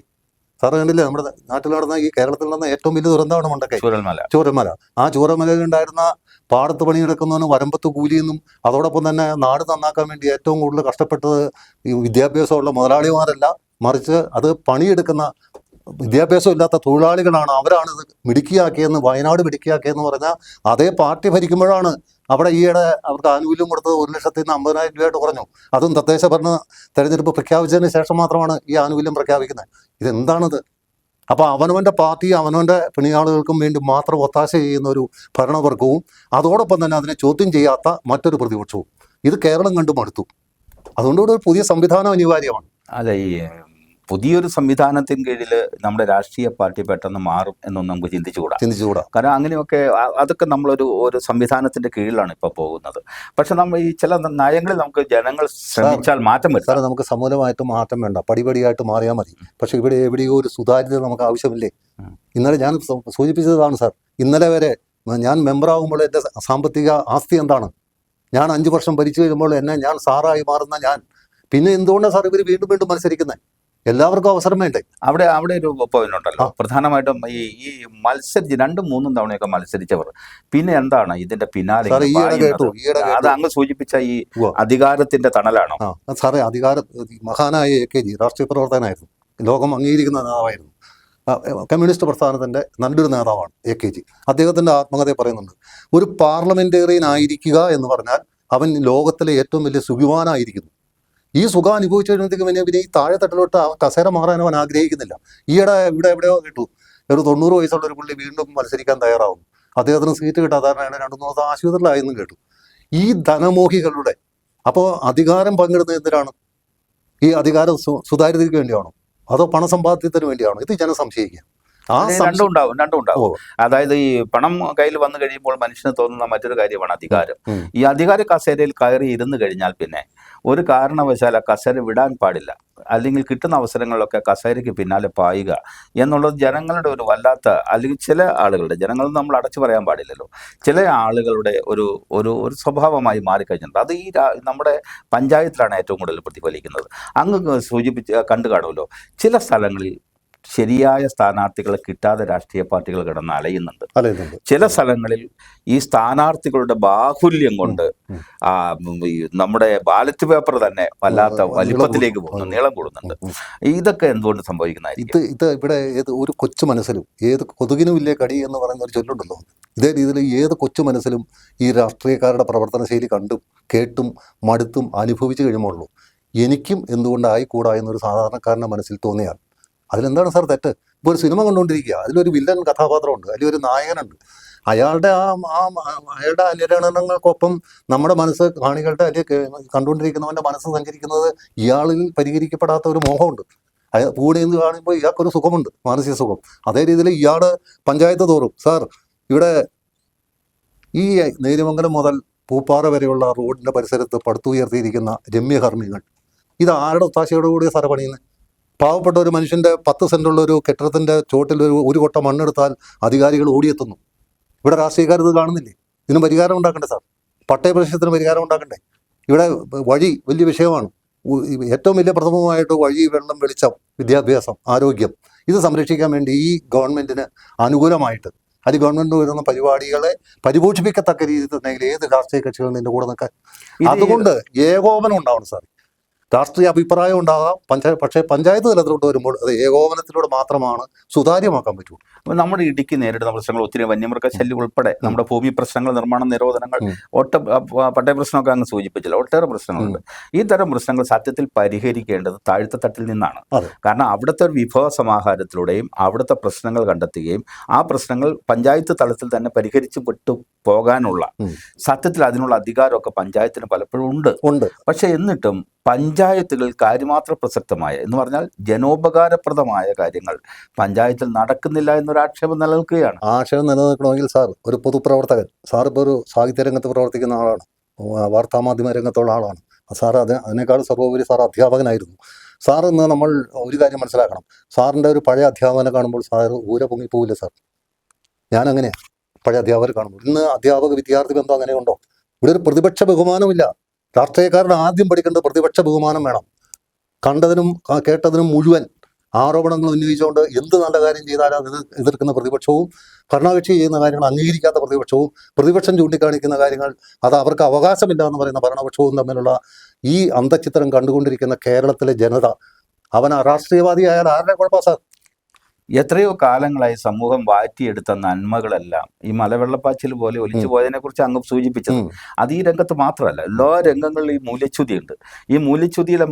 സാറ് കണ്ടില്ലേ നമ്മുടെ നാട്ടിൽ നടന്ന ഈ കേരളത്തിൽ നടന്ന ഏറ്റവും വലിയ ദുരന്തമാണ് മുണ്ടക്കൈ ചൂരൽമല. ചൂരൽമല. ആ ചൂരൽമലയിൽ ഉണ്ടായിരുന്ന പാടത്ത് പണിയെടുക്കുന്നവന് വരമ്പത്ത് കൂലിയെന്നും അതോടൊപ്പം തന്നെ നാട് നന്നാക്കാൻ വേണ്ടി ഏറ്റവും കൂടുതൽ കഷ്ടപ്പെട്ടത് ഈ വിദ്യാഭ്യാസമുള്ള മുതലാളിമാരല്ല, മറിച്ച് അത് പണിയെടുക്കുന്ന വിദ്യാഭ്യാസം ഇല്ലാത്ത തൊഴിലാളികളാണ്. അവരാണ് ഇത് മിടുക്കിയാക്കിയെന്ന്, വയനാട് മിടുക്കിയാക്കിയെന്ന് പറഞ്ഞാൽ അതേ പാർട്ടി ഭരിക്കുമ്പോഴാണ് അവിടെ ഈയിടെ അവർക്ക് ആനുകൂല്യം കൊടുത്തത് 1,50,000 രൂപയായിട്ട് കുറഞ്ഞു. അതും തദ്ദേശ ഭരണ തെരഞ്ഞെടുപ്പ് പ്രഖ്യാപിച്ചതിന് ശേഷം മാത്രമാണ് ഈ ആനുകൂല്യം പ്രഖ്യാപിക്കുന്നത്. ഇതെന്താണിത്? അപ്പോൾ അവനവൻ്റെ പാർട്ടി അവനവൻ്റെ പിണിയാളുകൾക്കും വേണ്ടി മാത്രം ഒത്താശ ചെയ്യുന്ന ഒരു ഭരണവർഗവും അതോടൊപ്പം തന്നെ അതിനെ ചോദ്യം ചെയ്യാത്ത മറ്റൊരു പ്രതിപക്ഷവും. ഇത് കേരളം കണ്ടു മടുത്തു. അതുകൊണ്ടുകൂടി ഒരു പുതിയ സംവിധാനം അനിവാര്യമാണ്. അതെ, ഈ പുതിയൊരു സംവിധാനത്തിന് കീഴിൽ നമ്മുടെ രാഷ്ട്രീയ പാർട്ടി പെട്ടെന്ന് മാറും എന്നൊന്നും നമുക്ക് ചിന്തിച്ചുകൂടാ. കാരണം അങ്ങനെയൊക്കെ അതൊക്കെ ഒരു സംവിധാനത്തിന്റെ കീഴിലാണ് ഇപ്പോൾ പോകുന്നത്. പക്ഷെ നമ്മൾ ഈ ചില നയങ്ങളിൽ നമുക്ക് ജനങ്ങൾ ശ്രമിച്ചാൽ മാറ്റം വരും. സാറേ, നമുക്ക് സമൂലമായിട്ട് മാറ്റം വേണ്ട, പടിപടിയായിട്ട് മാറിയാൽ മതി. പക്ഷെ ഇവിടെ എവിടെയോ ഒരു സുതാര്യത നമുക്ക് ആവശ്യമില്ലേ? ഇന്നലെ ഞാൻ സൂചിപ്പിച്ചതാണ് സാർ. ഇന്നലെ വരെ ഞാൻ മെമ്പറാകുമ്പോൾ എൻ്റെ സാമ്പത്തിക ആസ്തി എന്താണ്? ഞാൻ 5 വർഷം ഭരിച്ചു കഴിയുമ്പോൾ ഞാൻ സാറായി മാറുന്ന ഞാൻ പിന്നെ എന്തുകൊണ്ടാണ് സാർ ഇവർ വീണ്ടും വീണ്ടും മത്സരിക്കുന്നത്? എല്ലാവർക്കും അവസരം വേണ്ടേ? അവിടെ ഒരു പോയിന്റ് ഉണ്ടല്ലോ. പ്രധാനമായിട്ടും ഈ മത്സരിച്ച് 2-3 തവണയൊക്കെ മത്സരിച്ചവർ പിന്നെ എന്താണ് ഇതിന്റെ പിന്നാലെ? അത് അങ്ങ് സൂചിപ്പിച്ച ഈ അധികാരത്തിന്റെ തണലാണോ? സാറേ, മഹാനായ AKG രാഷ്ട്രീയ പ്രവർത്തകനായിരുന്നു, ലോകം അംഗീകരിക്കുന്ന നേതാവായിരുന്നു, കമ്മ്യൂണിസ്റ്റ് പ്രസ്ഥാനത്തിന്റെ നല്ലൊരു നേതാവാണ് AKG. അദ്ദേഹത്തിന്റെ ആത്മകഥയെ പറയുന്നുണ്ട്, ഒരു പാർലമെന്റേറിയൻ ആയിരിക്കുക എന്ന് പറഞ്ഞാൽ അവൻ ലോകത്തിലെ ഏറ്റവും വലിയ സുഖിവാനായിരിക്കുന്നു. ഈ സുഖം അനുഭവിച്ചു കഴിയുമ്പോഴത്തേക്കും പിന്നെ ഈ താഴെത്തട്ടിലോട്ട് കസേര മാറാൻ അവൻ ആഗ്രഹിക്കുന്നില്ല. ഈയിടെ എവിടെയോ കിട്ടു, ഒരു 90 വയസ്സുള്ള ഒരു പുള്ളി വീണ്ടും മത്സരിക്കാൻ തയ്യാറാവും. അദ്ദേഹത്തിന് സീറ്റ് കിട്ടാതാരനാണ് 2-3 ദിവസം ആശുപത്രിയിലായെന്നും കേട്ടു. ഈ ധനമോഹികളുടെ അപ്പോൾ അധികാരം പങ്കിടുന്നത് എന്തിനാണ്? ഈ അധികാരം സുതാര്യതയ്ക്ക് വേണ്ടിയാണോ അതോ പണസമ്പാദ്യത്തിന് വേണ്ടിയാണോ? ഇത് ജനം സംശയിക്കുക. രണ്ടും ഉണ്ടാവും. അതായത് ഈ പണം കയ്യിൽ വന്നു കഴിയുമ്പോൾ മനുഷ്യന് തോന്നുന്ന മറ്റൊരു കാര്യമാണ് അധികാരം. ഈ അധികാര കസേരയിൽ കയറി ഇരുന്ന് കഴിഞ്ഞാൽ പിന്നെ ഒരു കാരണവശാൽ ആ കസേര വിടാൻ പാടില്ല. അല്ലെങ്കിൽ കിട്ടുന്ന അവസരങ്ങളിലൊക്കെ കസേരയ്ക്ക് പിന്നാലെ പായുക എന്നുള്ളത് ജനങ്ങളുടെ ഒരു വല്ലാത്ത, അല്ലെങ്കിൽ ചില ആളുകളുടെ, ജനങ്ങൾ നമ്മൾ അടച്ചു പറയാൻ പാടില്ലല്ലോ, ചില ആളുകളുടെ ഒരു ഒരു ഒരു സ്വഭാവമായി മാറിക്കഴിഞ്ഞിട്ടുണ്ട്. അത് ഈ നമ്മുടെ പഞ്ചായത്തിലാണ് ഏറ്റവും കൂടുതൽ പ്രതിഫലിക്കുന്നത്. അങ്ങ് കണ്ടു കാണുമല്ലോ, ചില സ്ഥലങ്ങളിൽ ശരിയായ സ്ഥാനാർത്ഥികളെ കിട്ടാതെ രാഷ്ട്രീയ പാർട്ടികൾ കിടന്ന് അലയുന്നുണ്ട്. ചില സ്ഥലങ്ങളിൽ ഈ സ്ഥാനാർത്ഥികളുടെ ബാഹുല്യം കൊണ്ട് നമ്മുടെ ബാലറ്റ് പേപ്പർ തന്നെ വല്ലാത്ത വലിപ്പത്തിലേക്ക് പോകുന്നു, നീളം കൂടുന്നുണ്ട്. ഇതൊക്കെ എന്തുകൊണ്ട് സംഭവിക്കുന്നതായിരിക്കും? ഇത് ഇവിടെ ഒരു കൊച്ചു മനസ്സിലും ഏത് കൊതുകിനും ഇല്ലേ കടി എന്ന് പറയുന്ന ഒരു ചൊല്ലുണ്ടല്ലോ. ഇതേ രീതിയിൽ ഏത് കൊച്ചു മനസ്സിലും ഈ രാഷ്ട്രീയക്കാരുടെ പ്രവർത്തന ശൈലി കണ്ടും കേട്ടും മടുത്തും അനുഭവിച്ചു കഴിയുമ്പോഴുള്ളൂ എനിക്കും എന്തുകൊണ്ടായിക്കൂടാ എന്നൊരു സാധാരണക്കാരൻ്റെ മനസ്സിൽ തോന്നിയാൽ അതിലെന്താണ് സാർ തെറ്റ്? ഇപ്പോൾ ഒരു സിനിമ കണ്ടുകൊണ്ടിരിക്കുക, അതിലൊരു വില്ലൻ കഥാപാത്രമുണ്ട്, അതിലൊരു നായകനുണ്ട്. അയാളുടെ അയാളുടെ അനുരണനങ്ങൾക്കൊപ്പം നമ്മുടെ മനസ്സ് കാണികളുടെ അല്ലെങ്കിൽ കണ്ടുകൊണ്ടിരിക്കുന്നവൻ്റെ മനസ്സ് സഞ്ചരിക്കുന്നത് ഇയാളിൽ പരിഹരിക്കപ്പെടാത്ത ഒരു മോഹമുണ്ട്. കൂടെ നിന്ന് കാണുമ്പോൾ ഇയാൾക്കൊരു സുഖമുണ്ട്, മാനസിക സുഖം. അതേ രീതിയിൽ ഇയാൾ പഞ്ചായത്ത് തോറും സാർ ഇവിടെ ഈ നേര്യമംഗലം മുതൽ പൂപ്പാറ വരെയുള്ള റോഡിൻ്റെ പരിസരത്ത് പടുത്തുയർത്തിയിരിക്കുന്ന രമ്യകർമ്മികൾ, ഇത് ആരുടെ ഒത്താശയോടുകൂടിയ സാറ് പണിയുന്നത്? പാവപ്പെട്ട ഒരു മനുഷ്യൻ്റെ 10 സെൻറ്റുള്ള ഒരു കെട്ടിടത്തിൻ്റെ ചോട്ടിൽ ഒരു കൊട്ട മണ്ണെടുത്താൽ അധികാരികൾ ഓടിയെത്തുന്നു. ഇവിടെ രാഷ്ട്രീയക്കാർ ഇത് കാണുന്നില്ലേ? ഇതിന് പരിഹാരം ഉണ്ടാക്കണ്ടേ സാർ? പട്ടയ പ്രശ്നത്തിന് പരിഹാരം ഉണ്ടാക്കണ്ടേ? ഇവിടെ വഴി വലിയ വിഷയമാണ്. ഏറ്റവും വലിയ പ്രഥമമായിട്ട് വഴി, വെള്ളം, വെളിച്ചം, വിദ്യാഭ്യാസം, ആരോഗ്യം, ഇത് സംരക്ഷിക്കാൻ വേണ്ടി ഈ ഗവൺമെൻറ്റിന് അനുകൂലമായിട്ട് അത് ഗവൺമെൻറ് വരുന്ന പരിപാടികളെ പരിപോഷിപ്പിക്കത്തക്ക രീതിയിൽ തന്നെ ഏത് രാഷ്ട്രീയ കക്ഷികളും ഇതിൻ്റെ കൂടെ നിൽക്കാൻ. അതുകൊണ്ട് ഏകോപനം ഉണ്ടാവണം സാർ. രാഷ്ട്രീയ അഭിപ്രായം ഉണ്ടാകാം, പക്ഷേ പഞ്ചായത്ത് തലത്തിലോട്ട് വരുമ്പോൾ അത് ഏകോപനത്തിലൂടെ മാത്രമാണ് സുതാര്യമാക്കാൻ പറ്റുള്ളൂ. അപ്പോൾ നമ്മുടെ ഇടുക്കി നേരിടുന്ന പ്രശ്നങ്ങൾ ഒത്തിരി, വന്യമൃഗ ശല്യം ഉൾപ്പെടെ, നമ്മുടെ ഭൂമി പ്രശ്നങ്ങൾ, നിർമ്മാണ നിരോധനങ്ങൾ, പട്ടയ പ്രശ്നമൊക്കെ അങ്ങ് സൂചിപ്പിച്ചില്ല, ഒട്ടേറെ പ്രശ്നങ്ങളുണ്ട്. ഈ തരം പ്രശ്നങ്ങൾ സത്യത്തിൽ പരിഹരിക്കേണ്ടത് താഴ്ത്തത്തട്ടിൽ നിന്നാണ്. കാരണം അവിടുത്തെ ഒരു വിഭവ സമാഹാരത്തിലൂടെയും അവിടുത്തെ പ്രശ്നങ്ങൾ കണ്ടെത്തുകയും ആ പ്രശ്നങ്ങൾ പഞ്ചായത്ത് തലത്തിൽ തന്നെ പരിഹരിച്ചു വിട്ടു പോകാനുള്ള സത്യത്തിൽ അതിനുള്ള അധികാരമൊക്കെ പഞ്ചായത്തിന് പലപ്പോഴും ഉണ്ട്. പക്ഷെ എന്നിട്ടും പഞ്ചായത്തുകൾ കാര്യമാത്ര പ്രസക്തമായ എന്ന് പറഞ്ഞാൽ ജനോപകാരപ്രദമായ കാര്യങ്ങൾ പഞ്ചായത്തിൽ നടക്കുന്നില്ല എന്നൊരു ആക്ഷേപം നിലനിൽക്കുകയാണ്. ആക്ഷേപം നിലനിൽക്കണമെങ്കിൽ സാർ ഒരു പൊതുപ്രവർത്തകൻ, സാർ ഇപ്പോൾ ഒരു സാഹിത്യ രംഗത്ത് പ്രവർത്തിക്കുന്ന ആളാണ്, വാർത്താമാധ്യമ രംഗത്തുള്ള ആളാണ് സാർ. അതിനേക്കാൾ സർവോപരി സാർ അധ്യാപകനായിരുന്നു. സാർ ഇന്ന് നമ്മൾ ഒരു കാര്യം മനസ്സിലാക്കണം, സാറിൻ്റെ ഒരു പഴയ അധ്യാപകനെ കാണുമ്പോൾ സാർ ഊര പൊങ്ങിപ്പോവില്ല സാർ. ഞാനങ്ങനെയാണ് പഴയ അധ്യാപകർ കാണുമ്പോൾ. ഇന്ന് അധ്യാപക വിദ്യാർത്ഥി ബന്ധം അങ്ങനെ ഉണ്ടോ? ഇവിടെ ഒരു പ്രതിപക്ഷ ബഹുമാനമില്ല. രാഷ്ട്രീയക്കാരുടെ ആദ്യം പഠിക്കേണ്ടത് പ്രതിപക്ഷ ബഹുമാനം വേണം. കണ്ടതിനും കേട്ടതിനും മുഴുവൻ ആരോപണങ്ങൾ ഉന്നയിച്ചുകൊണ്ട് എന്ത് നല്ല കാര്യം ചെയ്താലും അത് എതിർക്കുന്ന പ്രതിപക്ഷവും ഭരണകക്ഷി ചെയ്യുന്ന കാര്യങ്ങൾ അംഗീകരിക്കാത്ത പ്രതിപക്ഷവും പ്രതിപക്ഷം ചൂണ്ടിക്കാണിക്കുന്ന കാര്യങ്ങൾ അത് അവർക്ക് അവകാശമില്ല എന്ന് പറയുന്ന ഭരണപക്ഷവും തമ്മിലുള്ള ഈ അന്തഃഛിദ്രം കണ്ടുകൊണ്ടിരിക്കുന്ന കേരളത്തിലെ ജനത അവൻ രാഷ്ട്രീയവാദിയായാൽ ആരുടെ കുഴപ്പമാണ് സാർ? എത്രയോ കാലങ്ങളായി സമൂഹം വാറ്റിയെടുത്ത നന്മകളെല്ലാം ഈ മലവെള്ളപ്പാച്ചിൽ പോലെ ഒലിച്ചു പോയതിനെ കുറിച്ച് അങ്ങ് സൂചിപ്പിച്ചത്. അത് ഈ രംഗത്ത് മാത്രമല്ല, എല്ലാ രംഗങ്ങളിലും ഈ മൂല്യച്യുതിയുണ്ട്. ഈ മൂല്യച്യുതിയിലെ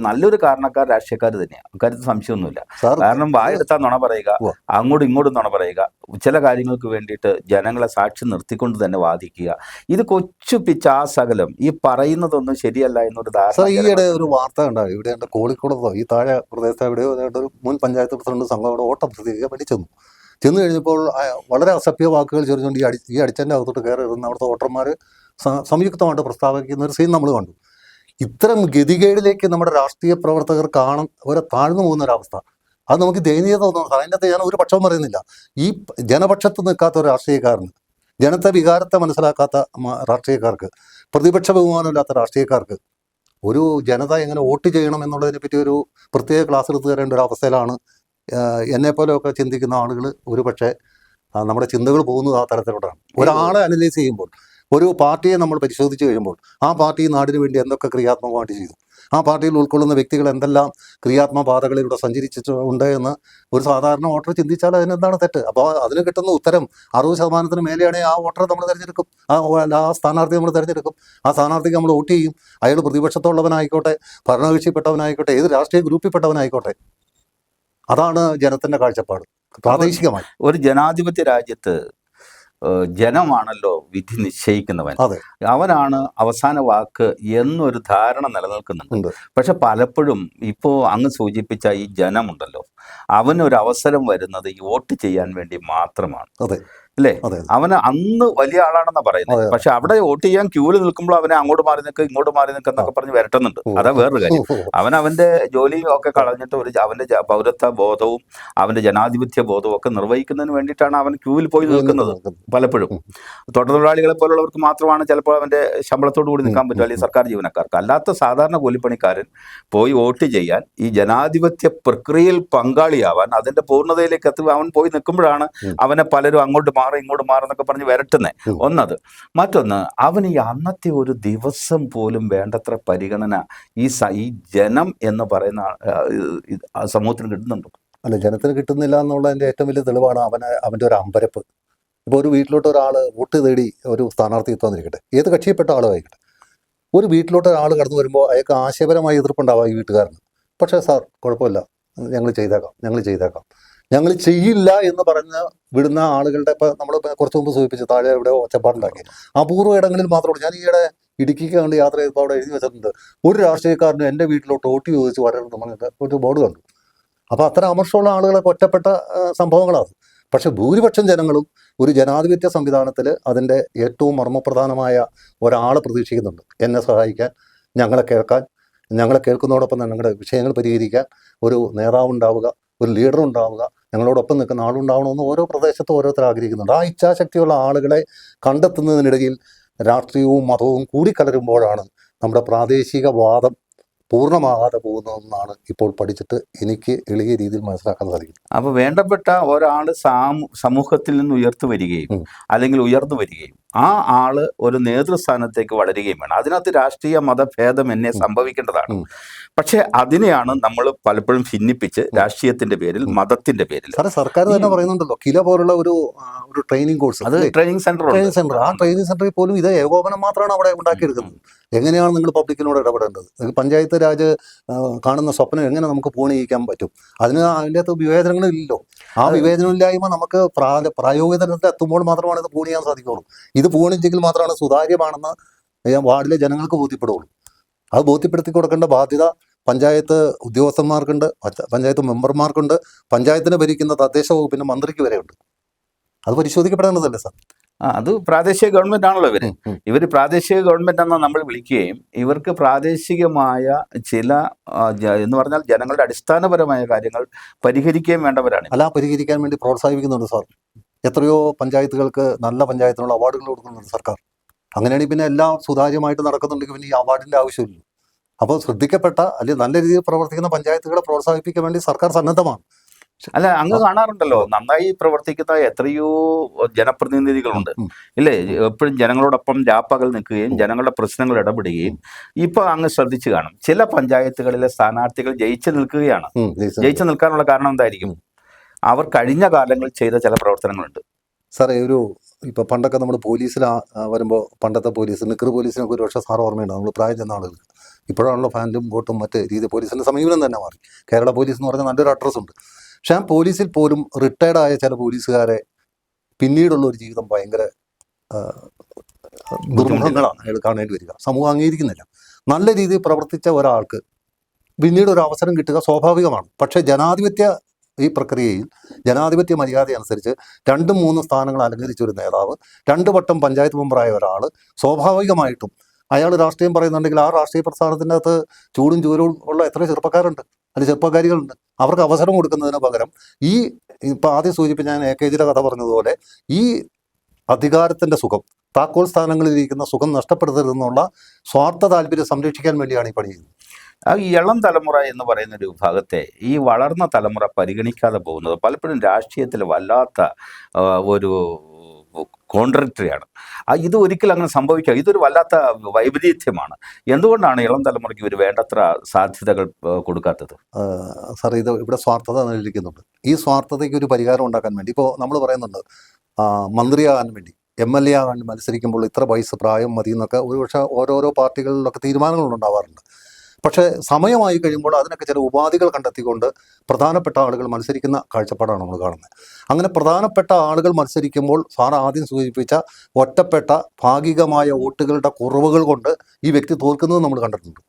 നല്ലൊരു കാരണക്കാർ രാഷ്ട്രീയക്കാർ തന്നെയാണ്, അക്കാര്യത്തിൽ സംശയമൊന്നുമില്ല. കാരണം വായെടുത്താൽ നുണ പറയുക, അങ്ങോട്ടും ഇങ്ങോട്ടും നുണ പറയുക, ചില കാര്യങ്ങൾക്ക് വേണ്ടിയിട്ട് ജനങ്ങളെ സാക്ഷി നിർത്തിക്കൊണ്ട് തന്നെ വാദിക്കുക. ഇത് കൊച്ചു പിച്ചാസകലം ഈ പറയുന്നതൊന്നും ശരിയല്ല എന്നൊരു ധാരണ. ഈയിടെ ഒരു വാർത്ത ഉണ്ടായി, ഇവിടെ കോഴിക്കോടത്തോ ഈ താഴെ പ്രദേശത്ത് എവിടെയോ ഒരു മുൻ പഞ്ചായത്ത് പ്രസിഡന്റ് സംഘം ഓട്ടം പ്രതികരിക്കാൻ വേണ്ടി ചെന്നു കഴിഞ്ഞപ്പോൾ വളരെ അസഭ്യ വാക്കുകൾ ചേർന്നുകൊണ്ട് ഈ അടിച്ചൻ്റെ അകത്തോട്ട് കയറി ഇരുന്ന അവിടുത്തെ വോട്ടർമാർ സംയുക്തമായിട്ട് പ്രസ്താവിക്കുന്ന ഒരു സീൻ നമ്മൾ കണ്ടു. ഇത്തരം ഗതികേടിലേക്ക് നമ്മുടെ രാഷ്ട്രീയ പ്രവർത്തകർ താഴ്ന്നു പോകുന്ന ഒരവസ്ഥ, അത് നമുക്ക് ദയനീയത തോന്നുന്നു. അതിൻ്റെ ഞാൻ ഒരു പക്ഷവും പറയുന്നില്ല. ഈ ജനപക്ഷത്ത് നിൽക്കാത്ത ഒരു രാഷ്ട്രീയക്കാരന്, ജനത്തെ വികാരത്തെ മനസ്സിലാക്കാത്ത രാഷ്ട്രീയക്കാർക്ക്, പ്രതിപക്ഷ ബഹുമാനമില്ലാത്ത രാഷ്ട്രീയക്കാർക്ക് ഒരു ജനത എങ്ങനെ വോട്ട് ചെയ്യണം എന്നുള്ളതിനെ പറ്റി ഒരു പ്രത്യേക ക്ലാസ് എടുത്തു തരേണ്ട ഒരു അവസ്ഥയിലാണ് എന്നെപ്പോലെയൊക്കെ ചിന്തിക്കുന്ന ആളുകൾ. ഒരു പക്ഷേ നമ്മുടെ ചിന്തകൾ പോകുന്നത് ആ തരത്തിലോട്ടാണ്. ഒരാളെ അനലൈസ് ചെയ്യുമ്പോൾ, ഒരു പാർട്ടിയെ നമ്മൾ പരിശോധിച്ച് കഴിയുമ്പോൾ ആ പാർട്ടി നാടിന് വേണ്ടി എന്തൊക്കെ ക്രിയാത്മകമായിട്ട് ചെയ്തു, ആ പാർട്ടിയിൽ ഉൾക്കൊള്ളുന്ന വ്യക്തികൾ എന്തെല്ലാം ക്രിയാത്മക പാതകളിലൂടെ സഞ്ചരിച്ചിട്ടുണ്ട് എന്ന് ഒരു സാധാരണ വോട്ടർ ചിന്തിച്ചാൽ അതിനെന്താണ് തെറ്റ്? അപ്പോൾ അതിന് കിട്ടുന്ന ഉത്തരം 60% മേലെയാണെങ്കിൽ ആ വോട്ടറെ നമ്മൾ തിരഞ്ഞെടുക്കും, ആ സ്ഥാനാർത്ഥി നമ്മൾ തിരഞ്ഞെടുക്കും. ആ സ്ഥാനാർത്ഥിക്ക് നമ്മൾ വോട്ട് ചെയ്യും. അയാൾ പ്രതിപക്ഷത്തുള്ളവനായിക്കോട്ടെ, ഭരണകക്ഷിപ്പെട്ടവനായിക്കോട്ടെ, ഏത് രാഷ്ട്രീയ ഗ്രൂപ്പിൽപ്പെട്ടവനായിക്കോട്ടെ. അതാണ് ജനത്തിന്റെ കാഴ്ചപ്പാട് പ്രാദേശികമായി. ഒരു ജനാധിപത്യ രാജ്യത്ത് ജനമാണല്ലോ വിധി നിശ്ചയിക്കുന്നവൻ, അവനാണ് അവസാന വാക്ക് എന്നൊരു ധാരണ നിലനിൽക്കുന്നുണ്ട്. പക്ഷെ പലപ്പോഴും ഇപ്പോൾ അങ്ങ് സൂചിപ്പിച്ച ഈ ജനമുണ്ടല്ലോ, അവനൊരു അവസരം വരുന്നത് ഈ വോട്ട് ചെയ്യാൻ വേണ്ടി മാത്രമാണ്, അല്ലേ? അവന് അന്ന് വലിയ ആളാണെന്നാ പറയുന്നത്. പക്ഷെ അവിടെ വോട്ട് ചെയ്യാൻ ക്യൂവിൽ നിൽക്കുമ്പോൾ അവനെ അങ്ങോട്ട് മാറി നിൽക്കുക, ഇങ്ങോട്ട് മാറി നിൽക്കുന്നൊക്കെ പറഞ്ഞ് വരട്ടുന്നുണ്ട്. അതാ വേറൊരു കാര്യം. അവന്റെ ജോലിയും ഒക്കെ കളഞ്ഞിട്ട് അവന്റെ പൗരത്വ ബോധവും അവന്റെ ജനാധിപത്യ ബോധവും ഒക്കെ നിർവഹിക്കുന്നതിന് വേണ്ടിയിട്ടാണ് അവൻ ക്യൂവിൽ പോയി നിൽക്കുന്നത്. പലപ്പോഴും തൊഴിലാളികളെ പോലുള്ളവർക്ക് മാത്രമാണ് ചിലപ്പോൾ അവന്റെ ശമ്പളത്തോടു കൂടി നിൽക്കാൻ പറ്റും, അല്ലെങ്കിൽ സർക്കാർ ജീവനക്കാർക്ക്. അല്ലാത്ത സാധാരണ കൂലിപ്പണിക്കാരൻ പോയി വോട്ട് ചെയ്യാൻ, ഈ ജനാധിപത്യ പ്രക്രിയയിൽ പങ്കാളിയാവാൻ, അതിന്റെ പൂർണ്ണതയിലേക്ക് അവൻ പോയി നിൽക്കുമ്പോഴാണ് അവനെ പലരും അങ്ങോട്ട് ഇങ്ങോട്ട് മാറുന്നൊക്കെ പറഞ്ഞ് വരട്ടുന്നേ. ഒന്നത്. മറ്റൊന്ന്, അവന് ഈ അന്നത്തെ ഒരു ദിവസം പോലും വേണ്ടത്ര പരിഗണന ഈ ജനം എന്ന് പറയുന്ന സമൂഹത്തിന് കിട്ടുന്നുണ്ടോ? അല്ല, ജനത്തിന് കിട്ടുന്നില്ല എന്നുള്ളതിൻ്റെ ഏറ്റവും വലിയ തെളിവാണ് അവൻ്റെ ഒരു അമ്പരപ്പ്. ഇപ്പോൾ ഒരു വീട്ടിലോട്ട് ഒരാൾ വോട്ട് തേടി ഒരു സ്ഥാനാർത്ഥിത്വം വന്നിരിക്കട്ടെ, ഏത് കക്ഷിയിൽപ്പെട്ട ആളുമായിക്കട്ടെ, ഒരു വീട്ടിലോട്ട് ഒരാൾ കടന്നു വരുമ്പോൾ അയാൾക്ക് ആശയപരമായ എതിർപ്പുണ്ടാവാം ഈ വീട്ടുകാരന്. പക്ഷേ സാർ കുഴപ്പമില്ല, ഞങ്ങൾ ചെയ്തേക്കാം, ഞങ്ങൾ ചെയ്യില്ല എന്ന് പറഞ്ഞ് വിടുന്ന ആളുകളുടെ, ഇപ്പം നമ്മൾ കുറച്ച് മുമ്പ് സൂചിപ്പിച്ച് താഴെ ഇവിടെ ഒച്ചപ്പാടുണ്ടാക്കി അപൂർവ ഇടങ്ങളിൽ മാത്രമേ. ഞാൻ ഈയിടെ ഇടുക്കിക്ക് കണ്ട് യാത്ര ചെയ്തപ്പോൾ അവിടെ എഴുതി വെച്ചിട്ടുണ്ട്, ഒരു രാഷ്ട്രീയക്കാരനും എൻ്റെ വീട്ടിലോട്ട് വോട്ട് ചോദിച്ച് വരരുത് പറഞ്ഞിട്ട് ഒരു ബോർഡ് കണ്ടു. അപ്പോൾ അത്ര അമർഷമുള്ള ആളുകളൊക്കെ ഒറ്റപ്പെട്ട സംഭവങ്ങളാണ്. പക്ഷെ ഭൂരിപക്ഷം ജനങ്ങളും ഒരു ജനാധിപത്യ സംവിധാനത്തിൽ അതിൻ്റെ ഏറ്റവും മർമ്മപ്രധാനമായ ഒരാളെ പ്രതീക്ഷിക്കുന്നുണ്ട്. എന്നെ സഹായിക്കാൻ, ഞങ്ങളെ കേൾക്കുന്നതോടൊപ്പം തന്നെ ഞങ്ങളുടെ വിഷയങ്ങൾ പരിഹരിക്കാൻ ഒരു നേതാവ് ഉണ്ടാവുക, ഒരു ലീഡർ ഉണ്ടാവുക, ഞങ്ങളോടൊപ്പം നിൽക്കുന്ന ആളുണ്ടാവണമെന്ന് ഓരോ പ്രദേശത്തും ഓരോരുത്തർ ആഗ്രഹിക്കുന്നുണ്ട്. ആ ഇച്ഛാശക്തിയുള്ള ആളുകളെ കണ്ടെത്തുന്നതിനിടയിൽ രാഷ്ട്രീയവും മതവും കൂടിക്കലരുമ്പോഴാണ് നമ്മുടെ പ്രാദേശികവാദം പൂർണ്ണമാകാതെ പോകുന്നതെന്നാണ് ഇപ്പോൾ പഠിച്ചിട്ട് എനിക്ക് എളിയ രീതിയിൽ മനസ്സിലാക്കാൻ സാധിക്കും. അപ്പോൾ വേണ്ടപ്പെട്ട ഒരാൾ സമൂഹത്തിൽ നിന്ന് ഉയർത്തു വരികയും അല്ലെങ്കിൽ ഉയർന്നു വരികയും ആ ആള് ഒരു നേതൃസ്ഥാനത്തേക്ക് വളരുകയും വേണം. അതിനകത്ത് രാഷ്ട്രീയ മതഭേദം എന്നെ സംഭവിക്കേണ്ടതാണ്. പക്ഷെ അതിനെയാണ് നമ്മൾ പലപ്പോഴും ഭിന്നിപ്പിച്ച് രാഷ്ട്രീയത്തിന്റെ പേരിൽ, മതത്തിന്റെ പേരിൽ. സർക്കാർ തന്നെ പറയുന്നുണ്ടല്ലോ, കില പോലുള്ള ഒരു ട്രെയിനിങ് കോഴ്സ്, അത് ട്രെയിനിങ് സെന്റർ. ആ ട്രെയിനിങ് സെന്ററിൽ പോലും ഇത് ഏകോപനം മാത്രമാണ് അവിടെ ഉണ്ടാക്കിയെടുക്കുന്നത്. എങ്ങനെയാണ് നിങ്ങൾ പബ്ലിക്കിനോട് ഇടപെടേണ്ടത്? പഞ്ചായത്ത് രാജ് കാണുന്ന സ്വപ്നം എങ്ങനെ നമുക്ക് പൂർണ്ണീകരിക്കാൻ പറ്റും? അതിൻ്റെ അകത്ത് വിവേചനങ്ങളില്ലല്ലോ. ആ വിവേചനമില്ലായ്മ നമുക്ക് പ്രായോഗികതലത്തിൽ എത്തുമ്പോൾ മാത്രമാണ് ഇത് പൂർണ്ണിയാൻ സാധിക്കുകയുള്ളൂ. ഇത് പൂർണ്ണിച്ചെങ്കിൽ മാത്രമാണ് സുതാര്യമാണെന്ന് വാർഡിലെ ജനങ്ങൾക്ക് ബോധ്യപ്പെടുകയുള്ളൂ. അത് ബോധ്യപ്പെടുത്തി കൊടുക്കേണ്ട ബാധ്യത പഞ്ചായത്ത് ഉദ്യോഗസ്ഥന്മാർക്കുണ്ട്, പഞ്ചായത്ത് മെമ്പർമാർക്കുണ്ട്, പഞ്ചായത്തിനെ ഭരിക്കുന്ന തദ്ദേശ വകുപ്പിൻ്റെ മന്ത്രിക്ക് വരെയുണ്ട്. അത് പരിശോധിക്കപ്പെടേണ്ടതല്ലേ സാർ? അത് പ്രാദേശിക ഗവൺമെന്റ് ആണല്ലോ ഇവർ പ്രാദേശിക ഗവൺമെന്റ് എന്ന് നമ്മൾ വിളിക്കുകയും ഇവർക്ക് പ്രാദേശികമായ ചില എന്ന് പറഞ്ഞാൽ ജനങ്ങളുടെ അടിസ്ഥാനപരമായ കാര്യങ്ങൾ പരിഹരിക്കുകയും വേണ്ടവരാണ്. അല്ല, പരിഹരിക്കാൻ വേണ്ടി പ്രോത്സാഹിപ്പിക്കുന്നുണ്ട് സാർ. എത്രയോ പഞ്ചായത്തുകൾക്ക് നല്ല പഞ്ചായത്തിനുള്ള അവാർഡുകൾ കൊടുക്കുന്നുണ്ട് സർക്കാർ. അങ്ങനെയാണെങ്കിൽ പിന്നെ എല്ലാം സുതാര്യമായിട്ട് നടക്കുന്നുണ്ടെങ്കിൽ പിന്നെ ഈ അവാർഡിൻ്റെ ആവശ്യമില്ല. അപ്പോൾ ശ്രദ്ധിക്കപ്പെട്ട അല്ലെങ്കിൽ നല്ല രീതിയിൽ പ്രവർത്തിക്കുന്ന പഞ്ചായത്തുകളെ പ്രോത്സാഹിപ്പിക്കാൻ വേണ്ടി സർക്കാർ സന്നദ്ധമാണ്. അല്ല, അങ്ങ് കാണാറുണ്ടല്ലോ നന്നായി പ്രവർത്തിക്കുന്ന എത്രയോ ജനപ്രതിനിധികളുണ്ട്, ഇല്ലേ? എപ്പോഴും ജനങ്ങളോടൊപ്പം രാപ്പകൽ നിൽക്കുകയും ജനങ്ങളുടെ പ്രശ്നങ്ങൾ ഇടപെടുകയും. ഇപ്പൊ അങ്ങ് ശ്രദ്ധിച്ചു കാണും, ചില പഞ്ചായത്തുകളിലെ സ്ഥാനാർത്ഥികൾ ജയിച്ചു നിൽക്കുകയാണ്. ജയിച്ചു നിൽക്കാനുള്ള കാരണം എന്തായിരിക്കും? അവർ കഴിഞ്ഞ കാലങ്ങളിൽ ചെയ്ത ചില പ്രവർത്തനങ്ങളുണ്ട്. സാറേ, ഇപ്പോൾ പണ്ടൊക്കെ നമ്മൾ പോലീസിൽ വരുമ്പോൾ പണ്ടത്തെ പോലീസ് നിക്കർ പോലീസിനൊക്കെ ഒരു പക്ഷേ സാർ ഓർമ്മയുണ്ട്, നമ്മൾ പ്രായം ചെന്ന ആളുകൾക്ക്. ഇപ്പോഴാണല്ലോ ഫാൻറ്റും കോട്ടും മറ്റ് രീതി പോലീസിൻ്റെ സമീപനം തന്നെ മാറി. കേരള പോലീസ് എന്ന് പറഞ്ഞാൽ നല്ലൊരു അഡ്രസ്സ് ഉണ്ട്. പക്ഷേ ആ പോലീസിൽ പോലും റിട്ടയർഡായ ചില പോലീസുകാരെ പിന്നീടുള്ള ഒരു ജീവിതം ഭയങ്കര ദുർമുഖങ്ങളാണ് അയാൾ കാണേണ്ടി വരിക. സമൂഹം അംഗീകരിക്കുന്നില്ല. നല്ല രീതിയിൽ പ്രവർത്തിച്ച ഒരാൾക്ക് പിന്നീട് ഒരു അവസരം കിട്ടുക സ്വാഭാവികമാണ്. പക്ഷേ ഈ പ്രക്രിയയിൽ ജനാധിപത്യ മര്യാദ അനുസരിച്ച് 2-3 സ്ഥാനങ്ങൾ അലങ്കരിച്ച ഒരു നേതാവ്, 2 വട്ടം പഞ്ചായത്ത് മെമ്പറായ ഒരാൾ, സ്വാഭാവികമായിട്ടും അയാൾ രാഷ്ട്രീയം പറയുന്നുണ്ടെങ്കിൽ ആ രാഷ്ട്രീയ പ്രസ്ഥാനത്തിൻ്റെ അകത്ത് ചൂടും ചൂരും ഉള്ള എത്ര ചെറുപ്പക്കാരുണ്ട്, അല്ലെങ്കിൽ ചെറുപ്പക്കാരികളുണ്ട്. അവർക്ക് അവസരം കൊടുക്കുന്നതിന് പകരം ഇപ്പം ആദ്യം സൂചിപ്പിച്ച ഞാൻ AKGയുടെ കഥ പറഞ്ഞതുപോലെ ഈ അധികാരത്തിൻ്റെ സുഖം, താക്കോൽ സ്ഥാനങ്ങളിലിരിക്കുന്ന സുഖം നഷ്ടപ്പെടുത്തരുതെന്നുള്ള സ്വാർത്ഥ താല്പര്യം സംരക്ഷിക്കാൻ വേണ്ടിയാണ് ഈ പണി ചെയ്യുന്നത്. ഈ ഇളം തലമുറ എന്ന് പറയുന്ന ഒരു വിഭാഗത്തെ ഈ വളർന്ന തലമുറ പരിഗണിക്കാതെ പോകുന്നത് പലപ്പോഴും രാഷ്ട്രീയത്തിൽ വല്ലാത്ത ഒരു കോൺട്രഡിക്ടറിയാണ്. ഇത് ഒരിക്കലും അങ്ങനെ സംഭവിക്കുക, ഇതൊരു വല്ലാത്ത വൈപരീത്യമാണ്. എന്തുകൊണ്ടാണ് ഇളം തലമുറയ്ക്ക് ഒരു വേണ്ടത്ര സാധ്യതകൾ കൊടുക്കാത്തത്? സാർ, ഇവിടെ സ്വാർത്ഥത നിലനിൽക്കുന്നുണ്ട്. ഈ സ്വാർത്ഥതയ്ക്ക് ഒരു പരിഹാരം ഉണ്ടാക്കാൻ വേണ്ടി ഇപ്പോൾ നമ്മൾ പറയുന്നുണ്ട്, മന്ത്രിയാകാൻ വേണ്ടി MLA ആകാൻ മത്സരിക്കുമ്പോൾ ഇത്ര വയസ്സ് പ്രായം മതി എന്നൊക്കെ ഒരുപക്ഷെ ഓരോരോ പാർട്ടികളിലൊക്കെ തീരുമാനങ്ങളുണ്ടാവാറുണ്ട്. പക്ഷേ സമയമായി കഴിയുമ്പോൾ അതിനൊക്കെ ചില ഉപാധികൾ കണ്ടെത്തിക്കൊണ്ട് പ്രധാനപ്പെട്ട ആളുകൾ മത്സരിക്കുന്ന കാഴ്ചപ്പാടാണ് നമ്മൾ കാണുന്നത്. അങ്ങനെ പ്രധാനപ്പെട്ട ആളുകൾ മത്സരിക്കുമ്പോൾ സാർ ആദ്യം സൂചിപ്പിച്ച ഒറ്റപ്പെട്ട ഭാഗികമായ വോട്ടുകളുടെ കുറവുകൾ കൊണ്ട് ഈ വ്യക്തി തോൽക്കുന്നത് നമ്മൾ കണ്ടിട്ടുണ്ട്.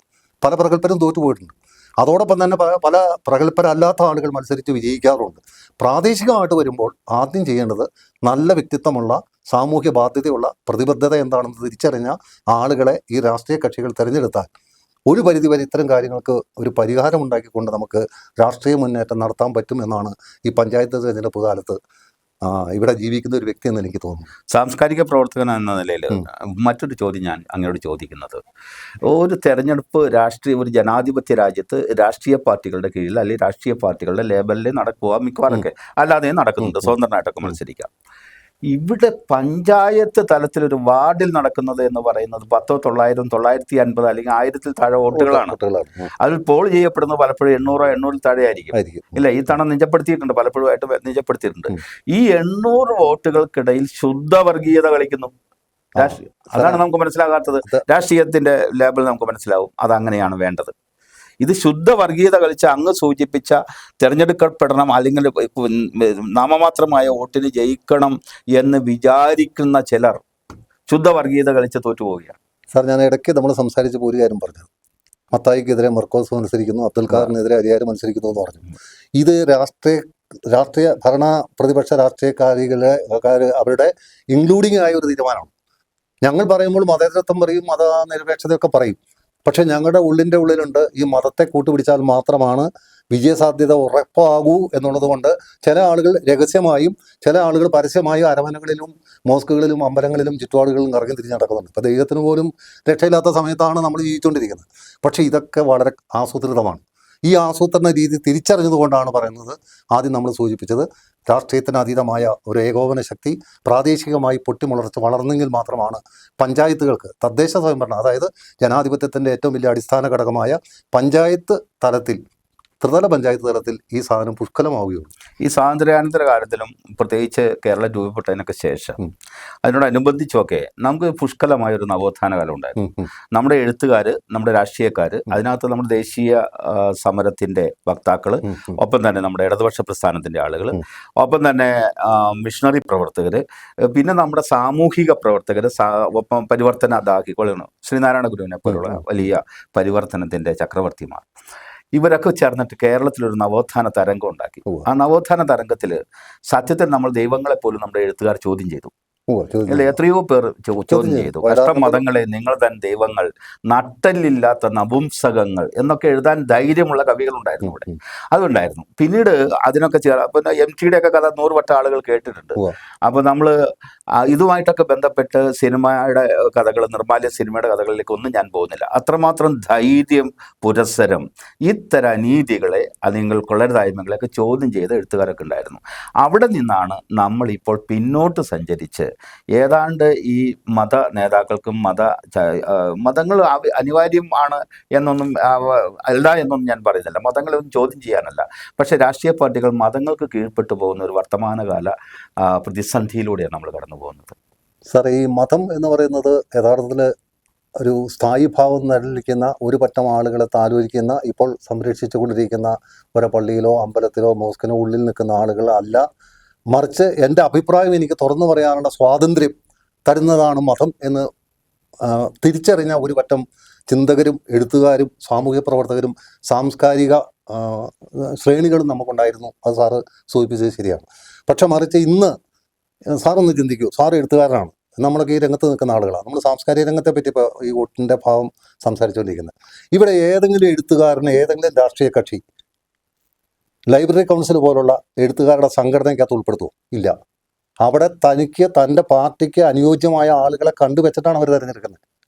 പല പ്രഗത്ഭരും തോറ്റുപോയിട്ടുണ്ട്. അതോടൊപ്പം തന്നെ പല പ്രഗത്ഭരല്ലാത്ത ആളുകൾ മത്സരിച്ച് വിജയിക്കാറുണ്ട്. പ്രാദേശികമായിട്ട് വരുമ്പോൾ ആദ്യം ചെയ്യേണ്ടത് നല്ല വ്യക്തിത്വമുള്ള, സാമൂഹ്യ ബാധ്യതയുള്ള, പ്രതിബദ്ധത എന്താണെന്ന് തിരിച്ചറിഞ്ഞ ആളുകളെ ഈ രാഷ്ട്രീയ കക്ഷികൾ തിരഞ്ഞെടുത്താൽ ഒരു പരിധിവരെ ഇത്തരം കാര്യങ്ങൾക്ക് ഒരു പരിഹാരം ഉണ്ടാക്കിക്കൊണ്ട് നമുക്ക് രാഷ്ട്രീയ മുന്നേറ്റം നടത്താൻ പറ്റും എന്നാണ് ഈ പഞ്ചായത്ത് തിരഞ്ഞെടുപ്പ് കാലത്ത് ഇവിടെ ജീവിക്കുന്ന ഒരു വ്യക്തി എന്ന് എനിക്ക് തോന്നുന്നു. സാംസ്കാരിക പ്രവർത്തകൻ എന്ന നിലയിൽ മറ്റൊരു ചോദ്യം ഞാൻ അങ്ങോട്ട് ചോദിക്കുന്നത്, ഒരു തെരഞ്ഞെടുപ്പ് ഒരു ജനാധിപത്യ രാജ്യത്ത് രാഷ്ട്രീയ പാർട്ടികളുടെ കീഴിൽ അല്ലെങ്കിൽ രാഷ്ട്രീയ പാർട്ടികളുടെ ലേബലിൽ നടക്കുക മിക്കവാറൊക്കെ, അല്ലാതെ നടക്കുന്നുണ്ട്, സ്വതന്ത്രമായിട്ടൊക്കെ മത്സരിക്കാം. ഇവിടെ പഞ്ചായത്ത് തലത്തിലൊരു വാർഡിൽ നടക്കുന്നത് എന്ന് പറയുന്നത് 1000, 900, 950 അല്ലെങ്കിൽ 1000-ൽ താഴെ വോട്ടുകളാണ്. അതിൽ പോൾ ചെയ്യപ്പെടുന്നത് പലപ്പോഴും 800-ൽ താഴെ ആയിരിക്കും. ഇല്ല, ഈ തവണ നിജപ്പെടുത്തിയിട്ടുണ്ട്, പലപ്പോഴുമായിട്ട് നിജപ്പെടുത്തിയിട്ടുണ്ട്. ഈ 800 വോട്ടുകൾക്കിടയിൽ ശുദ്ധ വർഗീയത കളിക്കുന്നു രാഷ്ട്രീയം. അതാണ് നമുക്ക് മനസ്സിലാകാത്തത്. രാഷ്ട്രീയത്തിന്റെ ലേബൽ നമുക്ക് മനസ്സിലാവും, അതങ്ങനെയാണ് വേണ്ടത്. ഇത് ശുദ്ധ വർഗീയത കളിച്ച് അങ്ങ് സൂചിപ്പിച്ച തിരഞ്ഞെടുക്കപ്പെടണം അല്ലെങ്കിൽ നാമമാത്രമായ വോട്ടിന് ജയിക്കണം എന്ന് വിചാരിക്കുന്ന ചിലർ ശുദ്ധ വർഗീയത കളിച്ച് തോറ്റുപോവുകയാണ്. സാർ, ഞാൻ ഇടയ്ക്ക് നമ്മൾ സംസാരിച്ചപ്പോൾ ഒരു കാര്യം പറഞ്ഞത്, മത്തായിക്കെതിരെ മർക്കോസ് മത്സരിക്കുന്നു, അബ്ദുൽ ഖാദറിനെതിരെ അരിയാർ മത്സരിക്കുന്നു എന്ന് പറഞ്ഞു. ഇത് രാഷ്ട്രീയ ഭരണ പ്രതിപക്ഷ രാഷ്ട്രീയക്കാരികളെ അവരുടെ ഇൻക്ലൂഡിംഗ് ആയ ഒരു തീരുമാനമാണ്. ഞങ്ങൾ പറയുമ്പോൾ മതേതരത്വം പറയും, മതനിരപേക്ഷതയൊക്കെ പറയും. പക്ഷെ ഞങ്ങളുടെ ഉള്ളിലുണ്ട് ഈ മതത്തെ കൂട്ടുപിടിച്ചാൽ മാത്രമാണ് വിജയസാധ്യത ഉറപ്പാകൂ എന്നുള്ളത് കൊണ്ട് ചില ആളുകൾ രഹസ്യമായും ചില ആളുകൾ പരസ്യമായും അരമനകളിലും മോസ്കുകളിലും അമ്പലങ്ങളിലും ചുറ്റുപാടുകളിലും ഇറങ്ങി തിരിഞ്ഞ് നടക്കുന്നുണ്ട്. ഇപ്പോൾ ദൈവത്തിന് പോലും രക്ഷയില്ലാത്ത സമയത്താണ് നമ്മൾ ജീവിച്ചുകൊണ്ടിരിക്കുന്നത്. പക്ഷേ ഇതൊക്കെ വളരെ ആസൂത്രിതമാണ്. ഈ ആസൂത്രണ രീതി തിരിച്ചറിഞ്ഞതുകൊണ്ടാണ് പറയുന്നത്, ആദ്യം നമ്മൾ സൂചിപ്പിച്ചത്, രാഷ്ട്രീയത്തിന് അതീതമായ ഒരു ഏകോപന ശക്തി പ്രാദേശികമായി പൊട്ടിമുളർച്ച് വളർന്നെങ്കിൽ മാത്രമാണ് പഞ്ചായത്തുകൾക്ക് തദ്ദേശ സ്വയംഭരണം, അതായത് ജനാധിപത്യത്തിൻ്റെ ഏറ്റവും വലിയ അടിസ്ഥാന ഘടകമായ പഞ്ചായത്ത് തലത്തിൽ, ത്രിതല പഞ്ചായത്ത് തലത്തിൽ ഈ സാധനം പുഷ്കലമാവുകയുള്ളൂ. ഈ സ്വാതന്ത്ര്യാനന്തര കാലത്തിലും പ്രത്യേകിച്ച് കേരളം രൂപപ്പെട്ടതിനൊക്കെ ശേഷം അതിനോടനുബന്ധിച്ചൊക്കെ നമുക്ക് പുഷ്കലമായൊരു നവോത്ഥാന കാലം ഉണ്ടായിരുന്നു. നമ്മുടെ എഴുത്തുകാർ, നമ്മുടെ രാഷ്ട്രീയക്കാർ, അതിനകത്ത് നമ്മുടെ ദേശീയ സമരത്തിൻ്റെ വക്താക്കൾ, ഒപ്പം തന്നെ നമ്മുടെ ഇടതുപക്ഷ പ്രസ്ഥാനത്തിൻ്റെ ആളുകൾ, ഒപ്പം തന്നെ മിഷണറി പ്രവർത്തകർ, പിന്നെ നമ്മുടെ സാമൂഹിക പ്രവർത്തകർ, ഒപ്പം പരിവർത്തനദാഹികളും ശ്രീനാരായണ ഗുരുവിനെ പോലുള്ള വലിയ പരിവർത്തനത്തിൻ്റെ ചക്രവർത്തിമാർ, ഇവരൊക്കെ ചേർന്നിട്ട് കേരളത്തിലൊരു നവോത്ഥാന തരംഗം ഉണ്ടാക്കി. ആ നവോത്ഥാന തരംഗത്തിൽ സത്യത്തിൽ നമ്മൾ ദൈവങ്ങളെപ്പോലും നമ്മുടെ എഴുത്തുകാർ ചോദ്യം ചെയ്തു. അല്ല, എത്രയോ പേർ ചോദ്യം ചെയ്തു. അഷ്ടമതങ്ങളെ നിങ്ങൾ തൻ ദൈവങ്ങൾ, നട്ടലില്ലാത്ത നപുംസകങ്ങൾ എന്നൊക്കെ എഴുതാൻ ധൈര്യമുള്ള കവികളുണ്ടായിരുന്നു ഇവിടെ. അതുണ്ടായിരുന്നു. പിന്നീട് അതിനൊക്കെ പിന്നെ MTയുടെ ഒക്കെ കഥ 100 വട്ടം ആളുകൾ കേട്ടിട്ടുണ്ട്. അപ്പോൾ നമ്മൾ ഇതുമായിട്ടൊക്കെ ബന്ധപ്പെട്ട് സിനിമയുടെ കഥകൾ, നിർമ്മാല്യ സിനിമയുടെ കഥകളിലേക്ക് ഒന്നും ഞാൻ പോകുന്നില്ല. അത്രമാത്രം ധൈര്യം പുരസ്സരം ഇത്തരം അനീതികളെ, നിങ്ങൾ കൊള്ളരുതായ്മകളെയൊക്കെ ചോദ്യം ചെയ്ത എഴുത്തുകാരൊക്കെ ഉണ്ടായിരുന്നു. അവിടെ നിന്നാണ് നമ്മളിപ്പോൾ പിന്നോട്ട് സഞ്ചരിച്ച് ഏതാണ്ട് ഈ മത നേതാക്കൾക്കും മതങ്ങൾ അനിവാര്യം ആണ് എന്നൊന്നും അല്ല എന്നൊന്നും ഞാൻ പറയുന്നില്ല. മതങ്ങളൊന്നും ചോദ്യം ചെയ്യാനല്ല. പക്ഷേ രാഷ്ട്രീയ പാർട്ടികൾ മതങ്ങൾക്ക് കീഴ്പ്പെട്ടു പോകുന്ന ഒരു വർത്തമാനകാല പ്രതിസന്ധിയിലൂടെയാണ് നമ്മൾ കടന്നു പോകുന്നത്. സാർ, ഈ മതം എന്ന് പറയുന്നത് യഥാർത്ഥത്തിൽ ഒരു സ്ഥായി ഭാവം നിലനിൽക്കുന്ന ഒരു പറ്റം ആളുകളെ താലോലിക്കുന്ന, ഇപ്പോൾ സംരക്ഷിച്ചു കൊണ്ടിരിക്കുന്ന ഒരു പള്ളിയിലോ അമ്പലത്തിലോ മോസ്കിനോ ഉള്ളിൽ നിൽക്കുന്ന ആളുകൾ അല്ല. മറിച്ച് എൻ്റെ അഭിപ്രായം എനിക്ക് തുറന്നു പറയാനുള്ള സ്വാതന്ത്ര്യം തരുന്നതാണ് മതം എന്ന് തിരിച്ചറിഞ്ഞ ഒരു പറ്റം ചിന്തകരും എഴുത്തുകാരും സാമൂഹ്യ പ്രവർത്തകരും സാംസ്കാരിക ശ്രേണികളും നമുക്കുണ്ടായിരുന്നു. അത് സാറ് സൂചിപ്പിച്ചത് ശരിയാണ്. പക്ഷെ മറിച്ച് ഇന്ന് സാറൊന്ന് ചിന്തിക്കൂ. സാർ എഴുത്തുകാരനാണ്, നമ്മളൊക്കെ ഈ രംഗത്ത് നിൽക്കുന്ന ആളുകളാണ്. നമ്മൾ സാംസ്കാരിക രംഗത്തെ പറ്റി ഇപ്പോൾ ഈ വോട്ടിൻ്റെ ഭാവം സംസാരിച്ചുകൊണ്ടിരിക്കുന്നത്. ഇവിടെ ഏതെങ്കിലും എഴുത്തുകാരന്, ഏതെങ്കിലും രാഷ്ട്രീയ കക്ഷി ലൈബ്രറി കൗൺസിൽ പോലുള്ള എഴുത്തുകാരുടെ സംഘടനയ്ക്കകത്ത് ഉൾപ്പെടുത്തുമോ? ഇല്ല. അവിടെ തനിക്ക് തൻ്റെ പാർട്ടിക്ക് അനുയോജ്യമായ ആളുകളെ കണ്ടുവച്ചിട്ടാണ് അവർ തിരഞ്ഞെടുക്കുന്നത്.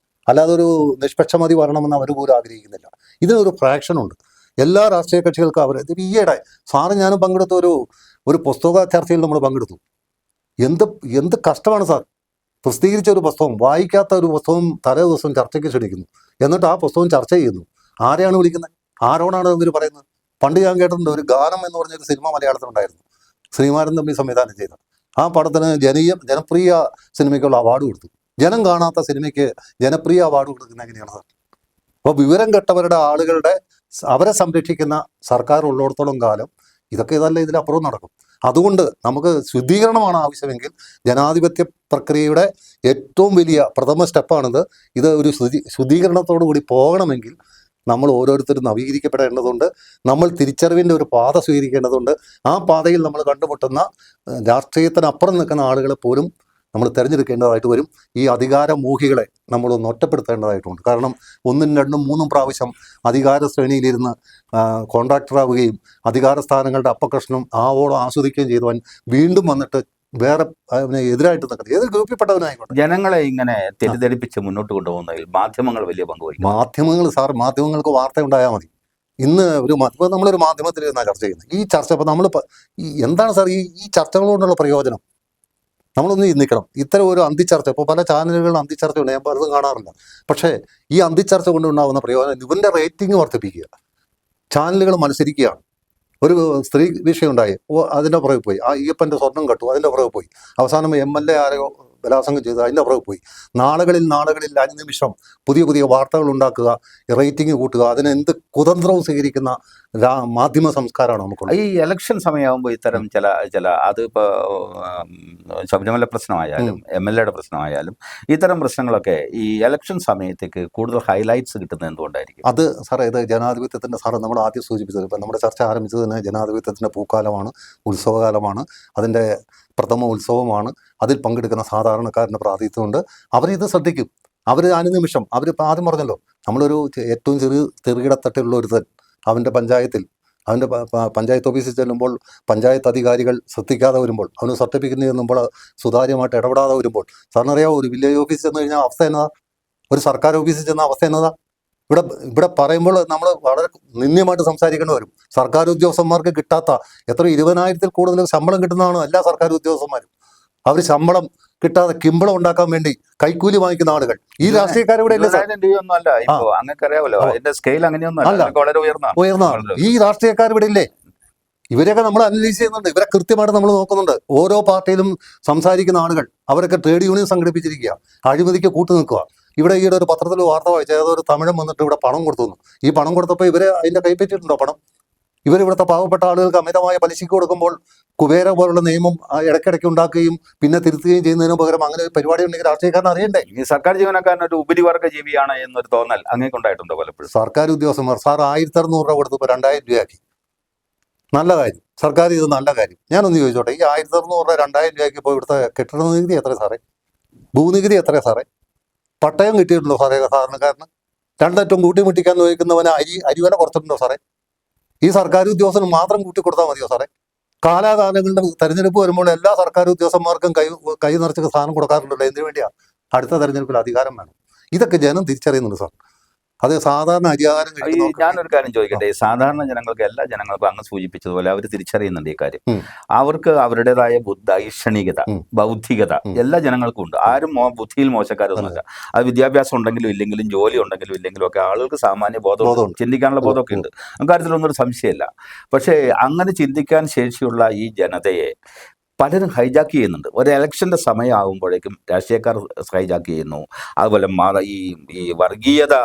അല്ലാതെ ഒരു നിഷ്പക്ഷമതി വരണമെന്ന് അവർ പോലും ആഗ്രഹിക്കുന്നില്ല. ഇതിനൊരു ഫ്രാക്ഷനുണ്ട്. എല്ലാ രാഷ്ട്രീയ കക്ഷികൾക്കും അവർ ഈയിടെ സാറ് ഞാനും പങ്കെടുത്ത ഒരു പുസ്തക ചർച്ചയിൽ നമ്മൾ പങ്കെടുത്തു. എന്ത് കഷ്ടമാണ് സാർ. പ്രസിദ്ധീകരിച്ച ഒരു പുസ്തകം, വായിക്കാത്ത ഒരു പുസ്തകം തലേ ദിവസം ചർച്ചയ്ക്ക് ക്ഷണിക്കുന്നു. എന്നിട്ട് ആ പുസ്തകം ചർച്ച ചെയ്യുന്നു. ആരെയാണ് വിളിക്കുന്നത്? ആരോടാണ് ഇവർ പറയുന്നത്? പണ്ട് ഞാൻ കേട്ടിട്ടുണ്ട്, ഒരു ഗാനം എന്ന് പറഞ്ഞൊരു സിനിമ മലയാളത്തിലുണ്ടായിരുന്നു, ശ്രീമാരൻ തമ്പി സംവിധാനം ചെയ്ത. ആ പടത്തിന് ജനപ്രിയ സിനിമയ്ക്കുള്ള അവാർഡ് കൊടുത്തു. ജനം കാണാത്ത സിനിമയ്ക്ക് ജനപ്രിയ അവാർഡ് കൊടുക്കുന്നത് എങ്ങനെയാണ് സാർ? അപ്പോൾ വിവരം കെട്ടവരുടെ ആളുകളുടെ അവരെ സംരക്ഷിക്കുന്ന സർക്കാർ ഉള്ളിടത്തോളം കാലം ഇതല്ല, ഇതിലപ്പുറവും നടക്കും. അതുകൊണ്ട് നമുക്ക് ശുദ്ധീകരണമാണ് ആവശ്യമെങ്കിൽ ജനാധിപത്യ പ്രക്രിയയുടെ ഏറ്റവും വലിയ പ്രഥമ സ്റ്റെപ്പാണിത്. ഇത് ഒരു ശുദ്ധീകരണത്തോടു കൂടി പോകണമെങ്കിൽ നമ്മൾ ഓരോരുത്തരും നവീകരിക്കപ്പെടേണ്ടതുണ്ട്. നമ്മൾ തിരിച്ചറിവിൻ്റെ ഒരു പാത സ്വീകരിക്കേണ്ടതുണ്ട്. ആ പാതയിൽ നമ്മൾ കണ്ടുമുട്ടുന്ന രാഷ്ട്രീയത്തിനപ്പുറം നിൽക്കുന്ന ആളുകളെ പോലും നമ്മൾ തിരഞ്ഞെടുക്കേണ്ടതായിട്ട് വരും. ഈ അധികാരമോഹികളെ നമ്മളൊന്ന് ഒറ്റപ്പെടുത്തേണ്ടതായിട്ടുണ്ട്. കാരണം 1, 2, 3 പ്രാവശ്യം അധികാര ശ്രേണിയിലിരുന്ന് കോൺട്രാക്ടറാവുകയും അധികാര സ്ഥാനങ്ങളുടെ അപ്പകഷ്ണം ആവോളം ആസ്വദിക്കുകയും ചെയ്തവൻ വീണ്ടും വന്നിട്ട് വേറെ എതിരായിട്ട് നിൽക്കുന്നത് ഏത് ഗ്രൂപ്പിൽപ്പെട്ടവനായിക്കോട്ടെ. ജനങ്ങളെ ഇങ്ങനെ തെറ്റിദ്ധരിപ്പിച്ച് മുന്നോട്ട് കൊണ്ടുപോകുന്നതിൽ മാധ്യമങ്ങൾ വലിയ പങ്ക് വഹിക്കും. മാധ്യമങ്ങൾക്ക് വാർത്ത ഉണ്ടായാൽ മതി. ഇന്ന് ഇപ്പോൾ നമ്മളൊരു മാധ്യമത്തിൽ ഇരുന്നാണ് ചർച്ച ചെയ്യുന്നത്. ഈ ചർച്ച ഇപ്പോൾ നമ്മൾ എന്താണ് സാർ ഈ ചർച്ചകൾ കൊണ്ടുള്ള പ്രയോജനം? നമ്മളൊന്ന് ചിന്തിക്കണം. ഇത്തരം ഒരു അന്തിച്ചർച്ച, ഇപ്പോൾ പല ചാനലുകളിലും അന്തിച്ചർച്ച ഉണ്ട്, ഞാൻ പലതും കാണാറില്ല. പക്ഷേ ഈ അന്തിച്ചർച്ച കൊണ്ടുണ്ടാകുന്ന പ്രയോജനം ഇവൻ്റെ റേറ്റിംഗ് വർദ്ധിപ്പിക്കുക. ചാനലുകൾ മത്സരിക്കുകയാണ്. ഒരു സ്ത്രീ വിഷയം ഉണ്ടായി, അതിൻ്റെ പുറകെ പോയി. ആ അയ്യപ്പൻ്റെ സ്വർണം കെട്ടു, അതിൻ്റെ പുറകെ പോയി. അവസാനം MLA ആരെയോ ബലാത്സംഗം ചെയ്തു, അതിൻ്റെ പുറകെ പോയി. നാളുകളിൽ അനുനിമിഷം പുതിയ വാർത്തകൾ ഉണ്ടാക്കുക, റേറ്റിംഗ് കൂട്ടുക, അതിനെന്ത് കുതന്ത്രവും സ്വീകരിക്കുന്ന മാധ്യമ സംസ്കാരമാണ് നമുക്കുള്ളത്. ഈ ഇലക്ഷൻ സമയമാകുമ്പോൾ ഇത്തരം ചില അതിപ്പോൾ ശബരിമല പ്രശ്നമായാലും MLAയുടെ പ്രശ്നമായാലും ഇത്തരം പ്രശ്നങ്ങളൊക്കെ ഈ ഇലക്ഷൻ സമയത്തേക്ക് കൂടുതൽ ഹൈലൈറ്റ്സ് കിട്ടുന്നത് എന്തുകൊണ്ടായിരിക്കും? അത് സാറേ, ഇത് ജനാധിപത്യത്തിൻ്റെ, സാറ് നമ്മൾ ആദ്യം സൂചിപ്പിച്ചത്, ഇപ്പം നമ്മുടെ ചർച്ച ആരംഭിച്ചത് തന്നെ ജനാധിപത്യത്തിൻ്റെ പൂക്കാലമാണ്, ഉത്സവകാലമാണ്, അതിൻ്റെ പ്രഥമ ഉത്സവമാണ്. അതിൽ പങ്കെടുക്കുന്ന സാധാരണക്കാരൻ്റെ പ്രാതിനിധ്യമുണ്ട്. അവരിത് ശ്രദ്ധിക്കും. അവർ അനുനിമിഷം ആദ്യം പറഞ്ഞല്ലോ, നമ്മളൊരു ഏറ്റവും ചെറുകിടത്തട്ടിലുള്ള ഒരുത്തൻ അവൻ്റെ പഞ്ചായത്ത് ഓഫീസിൽ ചെല്ലുമ്പോൾ പഞ്ചായത്ത് അധികാരികൾ ശ്രദ്ധിക്കാതെ വരുമ്പോൾ, അവന് സർട്ടിഫിക്കറ്റ് ചെല്ലുമ്പോൾ സുതാര്യമായിട്ട് ഇടപെടാതെ വരുമ്പോൾ, സാറിനറിയാമോ ഒരു വില്ലേജ് ഓഫീസിൽ ചെന്ന് കഴിഞ്ഞാൽ അവസ്ഥ എന്നതാ, ഒരു സർക്കാർ ഓഫീസിൽ ചെന്ന അവസ്ഥ എന്നതാ? ഇവിടെ പറയുമ്പോൾ നമ്മൾ വളരെ നിന്ദ്യമായിട്ട് സംസാരിക്കേണ്ടി വരും. സർക്കാർ ഉദ്യോഗസ്ഥന്മാർക്ക് കിട്ടാത്ത എത്ര 20,000-ൽ കൂടുതൽ ശമ്പളം കിട്ടുന്നതാണ് എല്ലാ സർക്കാർ ഉദ്യോഗസ്ഥന്മാരും. അവർ ശമ്പളം കിട്ടാതെ കിമ്പളം ഉണ്ടാക്കാൻ വേണ്ടി കൈക്കൂലി വാങ്ങിക്കുന്ന ആളുകൾ ഈ രാഷ്ട്രീയക്കാരിവിടെ ഉയർന്നതാണ്. ഈ രാഷ്ട്രീയക്കാരിവിടെ ഇല്ലേ? ഇവരെയൊക്കെ നമ്മൾ അനലൈസ് ചെയ്യുന്നുണ്ട്. ഇവരെ കൃത്യമായിട്ട് നമ്മൾ നോക്കുന്നുണ്ട്. ഓരോ പാർട്ടിയിലും സംസാരിക്കുന്ന ആളുകൾ അവരൊക്കെ ട്രേഡ് യൂണിയൻ സംഘടിപ്പിച്ചിരിക്കുക, അഴിമതിക്ക് കൂട്ടു നിൽക്കുക. ഇവിടെ ഈയിടെ ഒരു പത്രത്തിൽ വാർത്ത വായിച്ച ഏതൊരു തമിഴൻ വന്നിട്ട് ഇവിടെ പണം കൊടുത്തു. ഈ പണം കൊടുത്തപ്പോൾ ഇവരെ അതിൻ്റെ കൈപ്പറ്റിയിട്ടുണ്ടോ പണം? ഇവരിവിടുത്തെ പാവപ്പെട്ട ആളുകൾക്ക് അമിതമായ പലിശയ്ക്ക് കൊടുക്കുമ്പോൾ കുബേര പോലുള്ള നിയമം ഇടയ്ക്കിടയ്ക്ക് ഉണ്ടാക്കുകയും പിന്നെ തിരുത്തുകയും ചെയ്യുന്നതിന് പകരം അങ്ങനെ ഒരു പരിപാടി ഉണ്ടെങ്കിൽ രാഷ്ട്രീയക്കാരൻ അറിയണ്ടേ? ഈ സർക്കാർ ജീവനക്കാരൻ ഒരു ഉപരിവർഗ ജീവിയാണ് എന്നൊരു തോന്നൽ അങ്ങേക്കുണ്ടായിട്ടുണ്ടോ പലപ്പോഴും? സർക്കാർ ഉദ്യോഗസ്ഥന്മാർ സാർ 1,600 രൂപ കൊടുത്തപ്പോൾ 2,000 രൂപയാക്കി. നല്ല കാര്യം, സർക്കാർ ഇത് നല്ല കാര്യം. ഞാനൊന്ന് ചോദിച്ചോട്ടെ, ഈ 1600 രൂപ 2000 രൂപയ്ക്ക് ഇപ്പോൾ ഇവിടുത്തെ കെട്ടിട നികുതി എത്ര സാറേ? ഭൂനികുതി എത്ര സാറേ? പട്ടയം കിട്ടിയിട്ടുണ്ടോ സാറേ സാധാരണക്കാരന്? രണ്ടറ്റം കൂട്ടിമുട്ടിക്കാൻ നോക്കുന്നവന് അരിവന കുറച്ചിട്ടുണ്ടോ സാറേ? ഈ സർക്കാർ ഉദ്യോഗസ്ഥന് മാത്രം കൂട്ടിക്കൊടുത്താൽ മതിയോ സാറേ? കാലാകാലങ്ങളുടെ തെരഞ്ഞെടുപ്പ് വരുമ്പോൾ എല്ലാ സർക്കാർ ഉദ്യോഗസ്ഥന്മാർക്കും കൈ നിറച്ച് സ്ഥാനം കൊടുക്കാറുണ്ടല്ലോ. എന്തിനു വേണ്ടിയാ? അടുത്ത തെരഞ്ഞെടുപ്പിൽ അധികാരം വേണം. ഇതൊക്കെ ജനം തിരിച്ചറിയുന്നുണ്ട് സാർ. അത് സാധാരണ അധികാരം ഞാനൊരു കാര്യം ചോദിക്കട്ടെ, സാധാരണ ജനങ്ങൾക്ക്, എല്ലാ ജനങ്ങൾക്കും അങ്ങ് സൂചിപ്പിച്ചതുപോലെ അവർ തിരിച്ചറിയുന്നുണ്ട് ഈ കാര്യം. അവർക്ക് അവരുടേതായ ഐഷണികത, ബൗദ്ധികത എല്ലാ ജനങ്ങൾക്കും ഉണ്ട്. ആരും ബുദ്ധിയിൽ മോശക്കാരൊന്നുമില്ല. അത് വിദ്യാഭ്യാസം ഉണ്ടെങ്കിലും ഇല്ലെങ്കിലും, ജോലി ഉണ്ടെങ്കിലും ഇല്ലെങ്കിലും ഒക്കെ ആളുകൾക്ക് സാമാന്യ ബോധം, ചിന്തിക്കാനുള്ള ബോധമൊക്കെ ഉണ്ട്. അക്കാര്യത്തിലൊന്നും ഒരു സംശയമില്ല. പക്ഷേ അങ്ങനെ ചിന്തിക്കാൻ ശേഷിയുള്ള ഈ ജനതയെ പലരും ഹൈജാക്ക് ചെയ്യുന്നുണ്ട്. ഒരു ഇലക്ഷൻ്റെ സമയമാകുമ്പോഴേക്കും രാഷ്ട്രീയക്കാർ ഹൈജാക്ക് ചെയ്യുന്നു. അതുപോലെ ഈ വർഗീയത,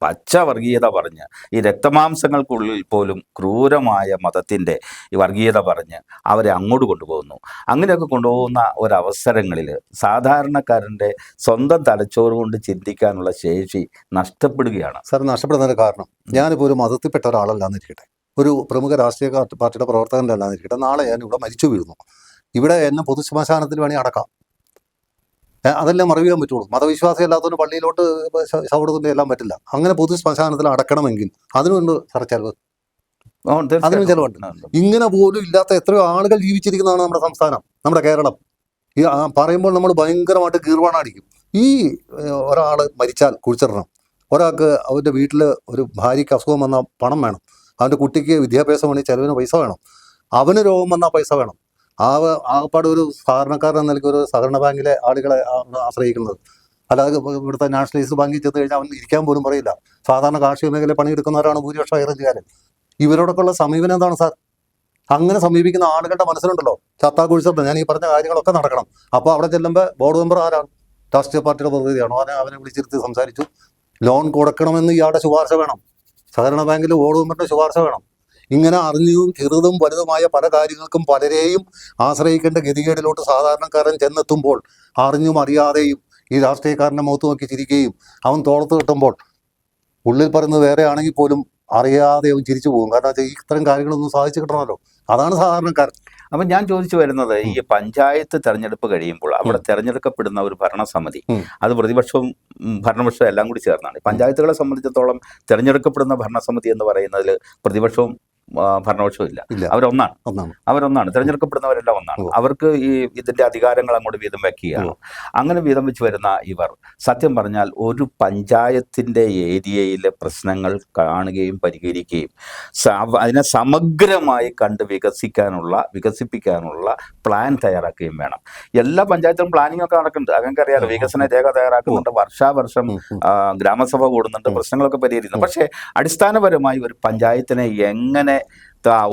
പച്ച വർഗീയത പറഞ്ഞ്, ഈ രക്തമാംസങ്ങൾക്കുള്ളിൽ പോലും ക്രൂരമായ മതത്തിൻ്റെ ഈ വർഗീയത പറഞ്ഞ് അവരെ അങ്ങോട്ട് കൊണ്ടുപോകുന്നു. അങ്ങനെയൊക്കെ കൊണ്ടുപോകുന്ന ഒരവസരങ്ങളിൽ സാധാരണക്കാരൻ്റെ സ്വന്തം തലച്ചോറ് കൊണ്ട് ചിന്തിക്കാനുള്ള ശേഷി നഷ്ടപ്പെടുകയാണ്. സാർ, നഷ്ടപ്പെടുന്നതിന് കാരണം, ഞാനിപ്പോൾ ഒരു മതത്തിൽപ്പെട്ട ഒരാളല്ലാന്നിരിക്കട്ടെ, ഒരു പ്രമുഖ രാഷ്ട്രീയ പാർട്ടിയുടെ പ്രവർത്തകൻ്റെ അല്ലാന്നിരിക്കട്ടെ, നാളെ ഞാൻ ഇവിടെ മരിച്ചു വീഴുന്നു. ഇവിടെ എന്നെ പൊതുശ്മശാനത്തിൽ വേണമെങ്കിൽ അടക്കാം. അതെല്ലാം മറിയാൻ പറ്റുള്ളൂ. മതവിശ്വാസി അല്ലാത്തവന് പള്ളിയിലോട്ട് ശവടത്തിന്റെ എല്ലാം പറ്റില്ല. അങ്ങനെ പൊതുശ്മശാനത്തിൽ അടക്കണമെങ്കിൽ അതിനുണ്ട് സാർ ചെലവ്, അതിനും ചെലവുണ്ട്. ഇങ്ങനെ പോലും ഇല്ലാത്ത എത്രയോ ആളുകൾ ജീവിച്ചിരിക്കുന്നതാണ് നമ്മുടെ സംസ്ഥാനം, നമ്മുടെ കേരളം. ഈ പറയുമ്പോൾ നമ്മൾ ഭയങ്കരമായിട്ട് ഗീർവാണടിക്കും. ഈ ഒരാൾ മരിച്ചാൽ കുഴിച്ചിടണം, ഒരാൾക്ക് അവൻ്റെ വീട്ടിൽ ഒരു ഭാര്യയ്ക്ക് അസുഖം വന്നാൽ പണം വേണം, അവൻ്റെ കുട്ടിക്ക് വിദ്യാഭ്യാസം വേണമെങ്കിൽ ചെലവിന് പൈസ വേണം, അവന് രോഗം വന്നാൽ പൈസ വേണം. ആകപ്പാട് ഒരു സാധാരണക്കാരൻ എന്ന നിലയ്ക്ക് ഒരു സഹകരണ ബാങ്കിലെ ആളുകളെ ആശ്രയിക്കുന്നത്. അല്ലാതെ ഇവിടുത്തെ നാഷണലൈസ്ഡ് ബാങ്കിൽ ചെന്ന് കഴിഞ്ഞാൽ അവൻ ഇരിക്കാൻ പോലും പറയില്ല. സാധാരണ കാർഷിക മേഖലയിൽ പണിയെടുക്കുന്നവരാണ് ഭൂരിപക്ഷം ഇറച്ചുകാർ. ഇവരോടൊക്കെയുള്ള സമീപനം എന്താണ് സാർ? അങ്ങനെ സമീപിക്കുന്ന ആളുകളുടെ മനസ്സിലുണ്ടല്ലോ ചത്താ കുഴിച്ചിട്ട് ഞാൻ ഈ പറഞ്ഞ കാര്യങ്ങളൊക്കെ നടക്കണം. അപ്പോൾ അവിടെ ചെല്ലുമ്പോൾ ബോർഡ് മെമ്പർ ആരാണ്? രാഷ്ട്രീയ പാർട്ടിയുടെ പ്രതിനിധിയാണോ? അവനെ വിളിച്ചിരുത്തി സംസാരിച്ചു. ലോൺ കൊടുക്കണമെന്ന് ഇയാളുടെ ശുപാർശ വേണം, സഹകരണ ബാങ്കിൽ ബോർഡ് മെമ്പറിന്റെ ശുപാർശ വേണം. ഇങ്ങനെ അറിഞ്ഞതും ചെറുതും വലുതുമായ പല കാര്യങ്ങൾക്കും പലരെയും ആശ്രയിക്കേണ്ട ഗതികേടിലോട്ട് സാധാരണക്കാരൻ ചെന്നെത്തുമ്പോൾ അറിഞ്ഞും അറിയാതെയും ഈ രാഷ്ട്രീയക്കാരൻ്റെ മുഖത്ത് നോക്കി ചിരിക്കുകയും അവൻ തോളത്ത് കിട്ടുമ്പോൾ ഉള്ളിൽ പറയുന്നത് വേറെ ആണെങ്കിൽ പോലും അറിയാതെ അവൻ ചിരിച്ചു പോകും. കാരണം ഇത്തരം കാര്യങ്ങളൊന്നും സാധിച്ചു കിട്ടണമല്ലോ. അതാണ് സാധാരണക്കാരൻ. അപ്പം ഞാൻ ചോദിച്ചു വരുന്നത്, ഈ പഞ്ചായത്ത് തെരഞ്ഞെടുപ്പ് കഴിയുമ്പോൾ അവിടെ തെരഞ്ഞെടുക്കപ്പെടുന്ന ഒരു ഭരണസമിതി, അത് പ്രതിപക്ഷവും ഭരണപക്ഷവും എല്ലാം കൂടി ചേർന്നാണ്. പഞ്ചായത്തുകളെ സംബന്ധിച്ചിടത്തോളം തെരഞ്ഞെടുക്കപ്പെടുന്ന ഭരണസമിതി എന്ന് പറയുന്നതിൽ പ്രതിപക്ഷവും ഭരണപക്ഷവും ഇല്ല, അവരൊന്നാണ്. തിരഞ്ഞെടുക്കപ്പെടുന്നവരെല്ലാം ഒന്നാണ്. അവർക്ക് ഇതിന്റെ അധികാരങ്ങൾ അങ്ങോട്ട് വീതം വയ്ക്കുകയാണ്. അങ്ങനെ വീതം വെച്ച് വരുന്ന ഇവർ സത്യം പറഞ്ഞാൽ ഒരു പഞ്ചായത്തിന്റെ ഏരിയയിലെ പ്രശ്നങ്ങൾ കാണുകയും പരിഹരിക്കുകയും അതിനെ സമഗ്രമായി കണ്ട് വികസിപ്പിക്കാനുള്ള പ്ലാൻ തയ്യാറാക്കുകയും വേണം. എല്ലാ പഞ്ചായത്തിലും പ്ലാനിംഗ് ഒക്കെ നടക്കുന്നുണ്ട്. അങ്ങനെ അറിയാലോ, വികസന രേഖ തയ്യാറാക്കുന്നുണ്ട്, വർഷാവർഷം ഗ്രാമസഭ കൂടുന്നുണ്ട്, പ്രശ്നങ്ങളൊക്കെ പരിഹരിക്കുന്നു. പക്ഷേ അടിസ്ഥാനപരമായി ഒരു പഞ്ചായത്തിനെ എങ്ങനെ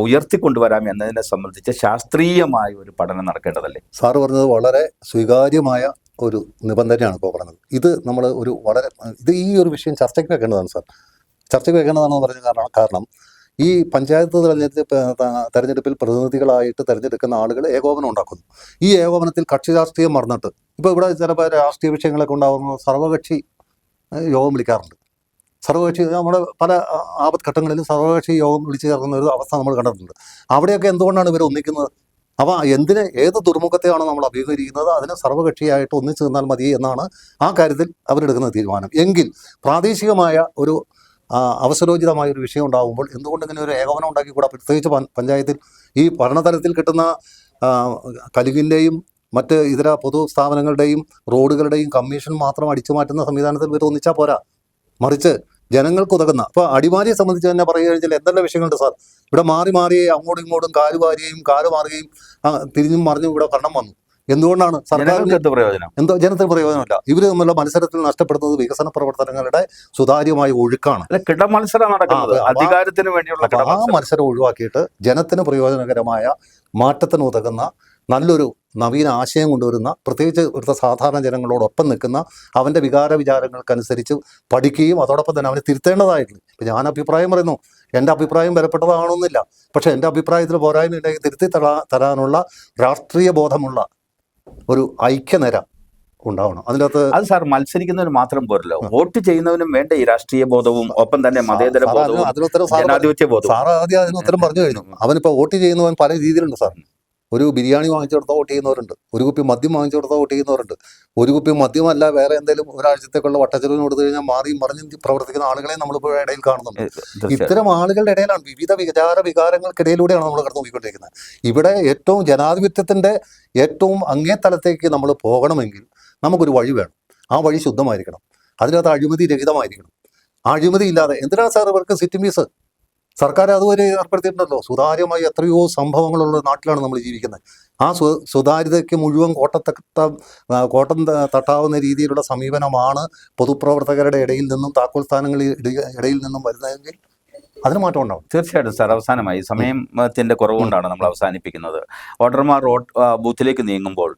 ഉയർത്തിക്കൊണ്ടുവരാം എന്നതിനെ സംബന്ധിച്ച് ശാസ്ത്രീയമായ ഒരു പഠനം നടക്കേണ്ടതല്ലേ? സാറ് പറഞ്ഞത് വളരെ സ്വീകാര്യമായ ഒരു നിബന്ധനയാണ് ഇപ്പോൾ പറഞ്ഞത്. ഇത് നമ്മൾ ഈ ഒരു വിഷയം ചർച്ചയ്ക്ക് വെക്കേണ്ടതാണ് സാർ. ചർച്ചയ്ക്ക് വെക്കേണ്ടതാണെന്ന് പറഞ്ഞ കാരണം ഈ പഞ്ചായത്ത് തെരഞ്ഞെടുപ്പിൽ പ്രതിനിധികളായിട്ട് തിരഞ്ഞെടുക്കുന്ന ആളുകൾ ഏകോപനം ഉണ്ടാക്കുന്നു. ഈ ഏകോപനത്തിൽ കക്ഷി രാഷ്ട്രീയം മറന്നിട്ട് ഇപ്പോൾ ഇവിടെ ചിലപ്പോൾ രാഷ്ട്രീയ വിഷയങ്ങളൊക്കെ ഉണ്ടാകുന്ന സർവകക്ഷി യോഗം വിളിക്കാറുണ്ട്. സർവകക്ഷി നമ്മുടെ പല ആപത്ഘട്ടങ്ങളിലും സർവകക്ഷി യോഗം വിളിച്ചു ചേർക്കുന്ന ഒരു അവസ്ഥ നമ്മൾ കണ്ടിട്ടുണ്ട്. അവിടെയൊക്കെ എന്തുകൊണ്ടാണ് ഇവർ ഒന്നിക്കുന്നത്? അപ്പോൾ ഏത് ദുർമുഖത്തെയാണ് നമ്മൾ അഭിമുഖീകരിക്കുന്നത്? അതിന് സർവകക്ഷിയായിട്ട് ഒന്നിച്ചു നിന്നാൽ മതി എന്നാണ് ആ കാര്യത്തിൽ അവരെടുക്കുന്ന തീരുമാനം. എങ്കിൽ പ്രാദേശികമായ ഒരു അവസരോചിതമായ ഒരു വിഷയം ഉണ്ടാകുമ്പോൾ എന്തുകൊണ്ട് ഇങ്ങനെ ഒരു ഏകോപനം ഉണ്ടാക്കിക്കൂടാ? പ്രത്യേകിച്ച് പഞ്ചായത്തിൽ ഈ ഭരണതലത്തിൽ കിട്ടുന്ന കലുകിൻ്റെയും മറ്റ് ഇതര പൊതു സ്ഥാപനങ്ങളുടെയും റോഡുകളുടെയും കമ്മീഷൻ മാത്രം അടിച്ചു മാറ്റുന്ന സംവിധാനത്തിൽ ഇവർ ഒന്നിച്ചാൽ പോരാ. മറിച്ച് ജനങ്ങൾക്ക് ഉതകുന്ന, ഇപ്പോൾ അടിമാലിയെ സംബന്ധിച്ച് തന്നെ പറയുകയാണെങ്കിൽ എന്തെല്ലാം വിഷയങ്ങളുണ്ട് സാർ. ഇവിടെ മാറി അങ്ങോട്ടും ഇങ്ങോട്ടും കാല് മാറുകയും തിരിഞ്ഞും മറിഞ്ഞും ഇവിടെ ഭരണം വന്നു. എന്തുകൊണ്ടാണ്? സർക്കാരിന് ജനത്തിന് പ്രയോജനമില്ല. ഇവർ തമ്മിലുള്ള മത്സരത്തിൽ നഷ്ടപ്പെടുന്നത് വികസന പ്രവർത്തനങ്ങളുടെ സുതാര്യമായ ഒഴുക്കാണ്. ആ മത്സരം ഒഴിവാക്കിയിട്ട് ജനത്തിന് പ്രയോജനകരമായ മാറ്റത്തിന് ഉതകുന്ന നല്ലൊരു നവീന ആശയം കൊണ്ടുവരുന്ന, പ്രത്യേകിച്ച് ഇവിടുത്തെ സാധാരണ ജനങ്ങളോടൊപ്പം നിൽക്കുന്ന, അവൻ്റെ വികാരവിചാരങ്ങൾക്കനുസരിച്ച് പഠിക്കുകയും അതോടൊപ്പം തന്നെ അവനെ തിരുത്തേണ്ടതായിട്ടുണ്ട്. ഇപ്പം ഞാൻ അഭിപ്രായം പറയുന്നു, എൻ്റെ അഭിപ്രായം വിലപ്പെട്ടതാണെന്നില്ല. പക്ഷേ എൻ്റെ അഭിപ്രായത്തിൽ പോരായ്മയുണ്ടെങ്കിൽ തിരുത്തി തരാനുള്ള രാഷ്ട്രീയ ബോധമുള്ള ഒരു ഐക്യനിര ഉണ്ടാവണം. അതിനകത്ത് അത് സാർ മത്സരിക്കുന്നവന് മാത്രം പോരല്ലോ, വോട്ട് ചെയ്യുന്നവനും വേണ്ട ഈ രാഷ്ട്രീയ ബോധവും ഒപ്പം തന്നെ മതേതര സാറ് ബോധവും അതിനുത്തരം ജനാധിപത്യ ബോധവും. സാറ് ആദ്യം അതിനുത്തരം പറഞ്ഞു കഴിഞ്ഞു. അവനിപ്പോൾ വോട്ട് ചെയ്യുന്നവൻ പല രീതിയിലുണ്ട് സാർ. ഒരു ബിരിയാണി വാങ്ങിച്ചു കൊടുത്താൽ വോട്ട് ചെയ്യുന്നവരുണ്ട്, ഒരു കുപ്പി മദ്യം വാങ്ങിച്ചു കൊടുത്താൽ വോട്ട് ചെയ്യുന്നവരുണ്ട്, ഒരു കുപ്പി മദ്യമല്ല വേറെ എന്തെങ്കിലും ഒരാഴ്ചത്തേക്കുള്ള വട്ടച്ചെലവിന് കൊടുത്തു കഴിഞ്ഞാൽ മാറിയും മറിഞ്ഞ് പ്രവർത്തിക്കുന്ന ആളുകളെ നമ്മളിപ്പോൾ ഇടയിൽ കാണുന്നുണ്ട്. ഇത്തരം ആളുകളുടെ ഇടയിലാണ്, വിവിധ വികാരങ്ങൾക്കിടയിലൂടെയാണ് നമ്മൾ കടന്നു പോയിക്കൊണ്ടിരിക്കുന്നത്. ഇവിടെ ഏറ്റവും ജനാധിപത്യത്തിൻ്റെ ഏറ്റവും അങ്ങേത്തലത്തേക്ക് നമ്മൾ പോകണമെങ്കിൽ നമുക്കൊരു വഴി വേണം. ആ വഴി ശുദ്ധമായിരിക്കണം, അതിനകത്ത് അഴിമതി രഹിതമായിരിക്കണം. ആ അഴിമതി ഇല്ലാതെ എന്തിനാണ് സാർ ഇവർക്ക് സിറ്റിംഗ് ഫീസ്? സർക്കാർ അതുവരെ ഏർപ്പെടുത്തിയിട്ടുണ്ടല്ലോ. സുതാര്യമായി എത്രയോ സംഭവങ്ങളുള്ള നാട്ടിലാണ് നമ്മൾ ജീവിക്കുന്നത്. ആ സുതാര്യതയ്ക്ക് മുഴുവൻ കോട്ടം തട്ടാവുന്ന രീതിയിലുള്ള സമീപനമാണ് പൊതുപ്രവർത്തകരുടെ ഇടയിൽ നിന്നും താക്കോൽ സ്ഥാനങ്ങളിൽ ഇടയിൽ നിന്നും വരുന്നതെങ്കിൽ അതിന് മാറ്റം ഉണ്ടാവും. തീർച്ചയായിട്ടും സാർ. അവസാനമായി സമയത്തിന്റെ കുറവുകൊണ്ടാണ് നമ്മൾ അവസാനിപ്പിക്കുന്നത്. വോട്ടർമാർ ബൂത്തിലേക്ക് നീങ്ങുമ്പോൾ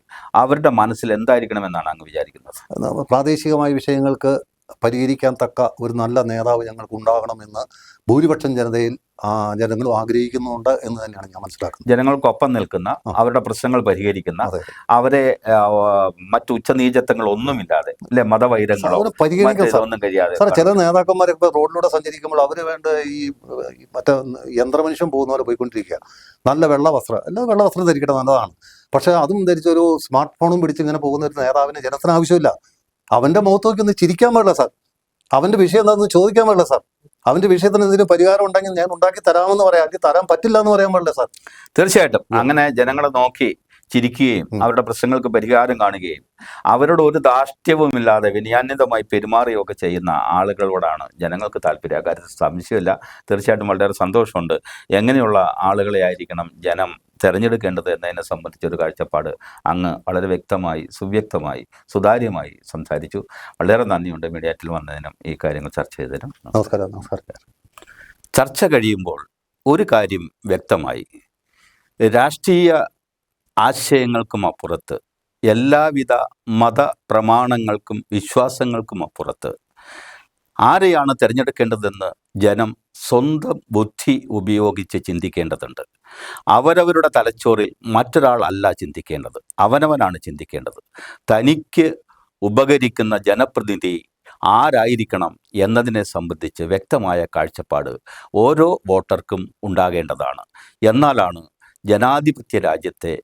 അവരുടെ മനസ്സിൽ എന്തായിരിക്കണമെന്നാണ് അങ്ങ് വിചാരിക്കുന്നത്? പ്രാദേശികമായ വിഷയങ്ങൾക്ക് പരിഹരിക്കാൻ തക്ക ഒരു നല്ല നേതാവ് ഞങ്ങൾക്ക് ഉണ്ടാകണമെന്ന് ഭൂരിപക്ഷം ജനങ്ങളും ആഗ്രഹിക്കുന്നുണ്ട് എന്ന് തന്നെയാണ് ഞാൻ മനസ്സിലാക്കുന്നത്. ജനങ്ങൾക്കൊപ്പം നിൽക്കുന്ന, അവരുടെ പ്രശ്നങ്ങൾ പരിഹരിക്കുന്ന, അവരെ മറ്റു ഉച്ചനീചത്വങ്ങൾ ഒന്നുമില്ലാതെ, അല്ലെ മതവൈരങ്ങളോ ഒന്നും കഴിയാതെ. സാർ, ചില നേതാക്കന്മാരൊക്കെ റോഡിലൂടെ സഞ്ചരിക്കുമ്പോൾ അവർ വേണ്ട ഈ മറ്റേ യന്ത്രമനുഷ്യൻ പോകുന്ന പോലെ പോയിക്കൊണ്ടിരിക്കുക. നല്ല വെള്ള വസ്ത്രം ധരിക്കട്ടെ, നല്ലതാണ്. പക്ഷേ അതും ധരിച്ചൊരു സ്മാർട്ട് ഫോണും പിടിച്ച് ഇങ്ങനെ പോകുന്ന ഒരു നേതാവിന് ജനത്തിന് ആവശ്യമില്ല. അവൻ്റെ മുഖത്ത് നോക്കി ഒന്ന് ചിരിക്കാൻ പാടില്ല സാർ. അവൻ്റെ വിഷയം എന്താണെന്ന് ചോദിക്കാൻ പാടില്ല സാർ. അവൻ്റെ വിഷയത്തിന് എന്തെങ്കിലും പരിഹാരം ഉണ്ടെങ്കിൽ ഞാൻ ഉണ്ടാക്കി തരാമെന്ന് പറയാം, അല്ലെങ്കിൽ തരാൻ പറ്റില്ല എന്ന് പറയാൻ പാടില്ല സാർ. തീർച്ചയായിട്ടും അങ്ങനെ ജനങ്ങളെ നോക്കി ചിരിക്കുകയും അവരുടെ പ്രശ്നങ്ങൾക്ക് പരിഹാരം കാണുകയും അവരോട് ഒരു ധാർഷ്ട്യവുമില്ലാതെ വിനയാന്വിതമായി പെരുമാറുകയൊക്കെ ചെയ്യുന്ന ആളുകളോടാണ് ജനങ്ങൾക്ക് താല്പര്യം. ആ കാര്യത്തിൽ സംശയമില്ല. തീർച്ചയായിട്ടും വളരെ സന്തോഷമുണ്ട്. എങ്ങനെയുള്ള ആളുകളെ ആയിരിക്കണം ജനം തിരഞ്ഞെടുക്കേണ്ടത് എന്നതിനെ സംബന്ധിച്ചൊരു കാഴ്ചപ്പാട് അങ്ങ് വളരെ വ്യക്തമായി, സുവ്യക്തമായി, സുതാര്യമായി സംസാരിച്ചു. വളരെ നന്ദിയുണ്ട് മീഡിയാറ്റിൽ വന്നതിനും ഈ കാര്യങ്ങൾ ചർച്ച ചെയ്തതിനും. നമസ്കാരം. ചർച്ച കഴിയുമ്പോൾ ഒരു കാര്യം വ്യക്തമായി, രാഷ്ട്രീയ ആശയങ്ങൾക്കും അപ്പുറത്ത്, എല്ലാവിധ മത പ്രമാണങ്ങൾക്കും വിശ്വാസങ്ങൾക്കും അപ്പുറത്ത് ആരെയാണ് തിരഞ്ഞെടുക്കേണ്ടതെന്ന് ജനം സ്വന്തം ബുദ്ധി ഉപയോഗിച്ച് ചിന്തിക്കേണ്ടതുണ്ട്. അവരവരുടെ തലച്ചോറിൽ മറ്റൊരാൾ അല്ല ചിന്തിക്കേണ്ടത്, അവനവനാണ് ചിന്തിക്കേണ്ടത്. തനിക്ക് ഉപകരിക്കുന്ന ജനപ്രതിനിധി ആരായിരിക്കണം എന്നതിനെ സംബന്ധിച്ച് വ്യക്തമായ കാഴ്ചപ്പാട് ഓരോ വോട്ടർക്കും ഉണ്ടാകേണ്ടതാണ്. എന്നാലാണ് ജനാധിപത്യ രാജ്യത്തെ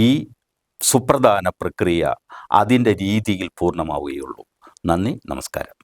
ഈ സുപ്രധാന പ്രക്രിയ അതിൻ്റെ രീതിയിൽ പൂർണ്ണമാവുകയുള്ളൂ. നന്ദി, നമസ്കാരം.